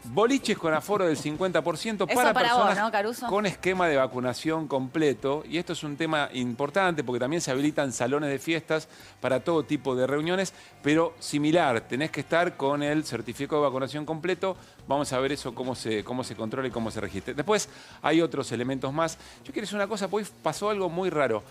Boliches con aforo del 50% Eso para para vos, personas ¿no, Caruso? con esquema de vacunación completo. Y esto es un tema importante porque también se habilitan salones de fiestas para todo tipo de reuniones, pero similar, tenés que estar con el certificado de vacunación completo. Vamos a ver eso, cómo se controla y cómo se registra. Después hay otros elementos más. Yo quiero decir una cosa, porque hoy pasó algo muy raro.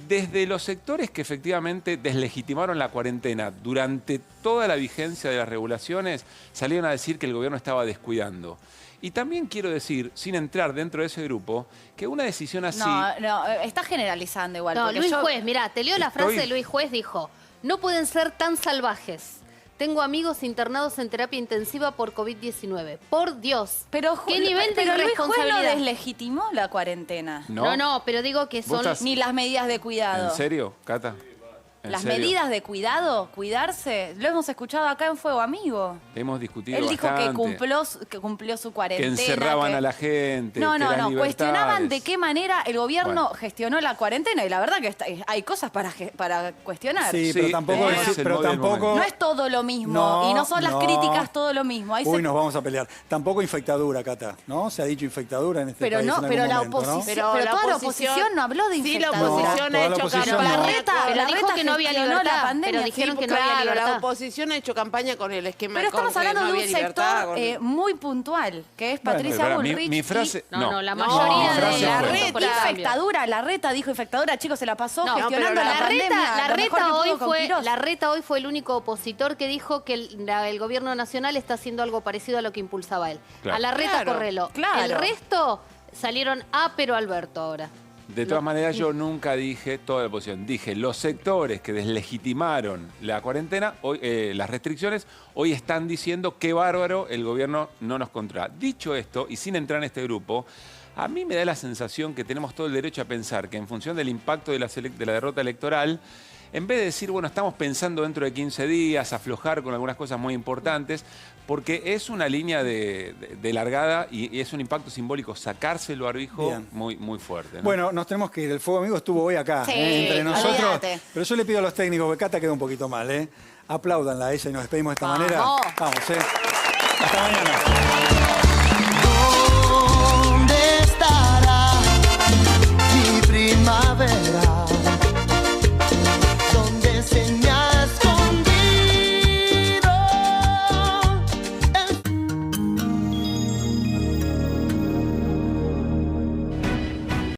Desde los sectores que efectivamente deslegitimaron la cuarentena durante toda la vigencia de las regulaciones, salieron a decir que el gobierno estaba descuidando. Y también quiero decir, sin entrar dentro de ese grupo, que una decisión así... No, está generalizando igual. No, porque Luis yo- Juez, mirá, te leo la frase de Luis Juez, dijo, no pueden ser tan salvajes, Tengo amigos internados en terapia intensiva por COVID-19. Por Dios. Pero, ¿qué nivel de Luis Juez no irresponsabilidad? deslegitimó la cuarentena. No, pero digo que son... Ni las medidas de cuidado. ¿En serio, Cata? ¿En Las serio? medidas de cuidado, cuidarse, lo hemos escuchado acá en Fuego Amigo. Hemos discutido Él dijo bastante. que cumplió su cuarentena. Que encerraban a la gente. No, que no, eran no. libertades. Cuestionaban de qué manera el gobierno Bueno. gestionó la cuarentena y la verdad que hay cosas para cuestionar. Sí, pero tampoco... es el pero modo del tampoco No es todo lo mismo No, y no son las no. críticas todo lo mismo. Ahí Uy, se- nos vamos a pelear. Tampoco infectadura, Cata, ¿no? Se ha dicho infectadura en este Pero país no, en algún pero la momento, ¿no? oposición, pero toda la oposición no habló de Sí, la infectadura. oposición No, ha toda la hecho oposición campaña. no. Pero La dijo reta que no había gestionó libertad. la pandemia. Pero dijeron Sí, que no había claro, libertad. la oposición ha hecho campaña con el esquema Pero estamos con que hablando no de un había libertad, sector con- muy puntual, que es Bueno, Patricia pará, Bullrich. mi frase... No, la No, mayoría mi de frase la fue- reta por el cambio. Infectadura, la reta dijo infectadura, chicos, se la pasó No, gestionando pero la pandemia. La lo mejor que reta pudo hoy con fue Quirós. la reta hoy fue el único opositor que dijo que el gobierno nacional está haciendo algo parecido a lo que impulsaba él. Claro. A la reta Claro, correlo. claro. El resto salieron pero Alberto ahora. De todas maneras, yo nunca dije toda la oposición. Dije, los sectores que deslegitimaron la cuarentena, hoy, las restricciones, hoy están diciendo qué bárbaro el gobierno no nos controla. Dicho esto, y sin entrar en este grupo, a mí me da la sensación que tenemos todo el derecho a pensar que en función del impacto de la derrota electoral, en vez de decir, bueno, estamos pensando dentro de 15 días, aflojar con algunas cosas muy importantes, porque es una línea de largada y es un impacto simbólico sacarse el barbijo Bien. muy, muy fuerte, ¿no? Bueno, nos tenemos que ir. El Fuego Amigo estuvo hoy acá, Sí, entre nosotros. olvídate. Pero yo le pido a los técnicos, que Cata quedó un poquito mal, ¿eh? Apláudanla a ella y nos despedimos de esta manera. Vamos, ¿eh? Hasta mañana.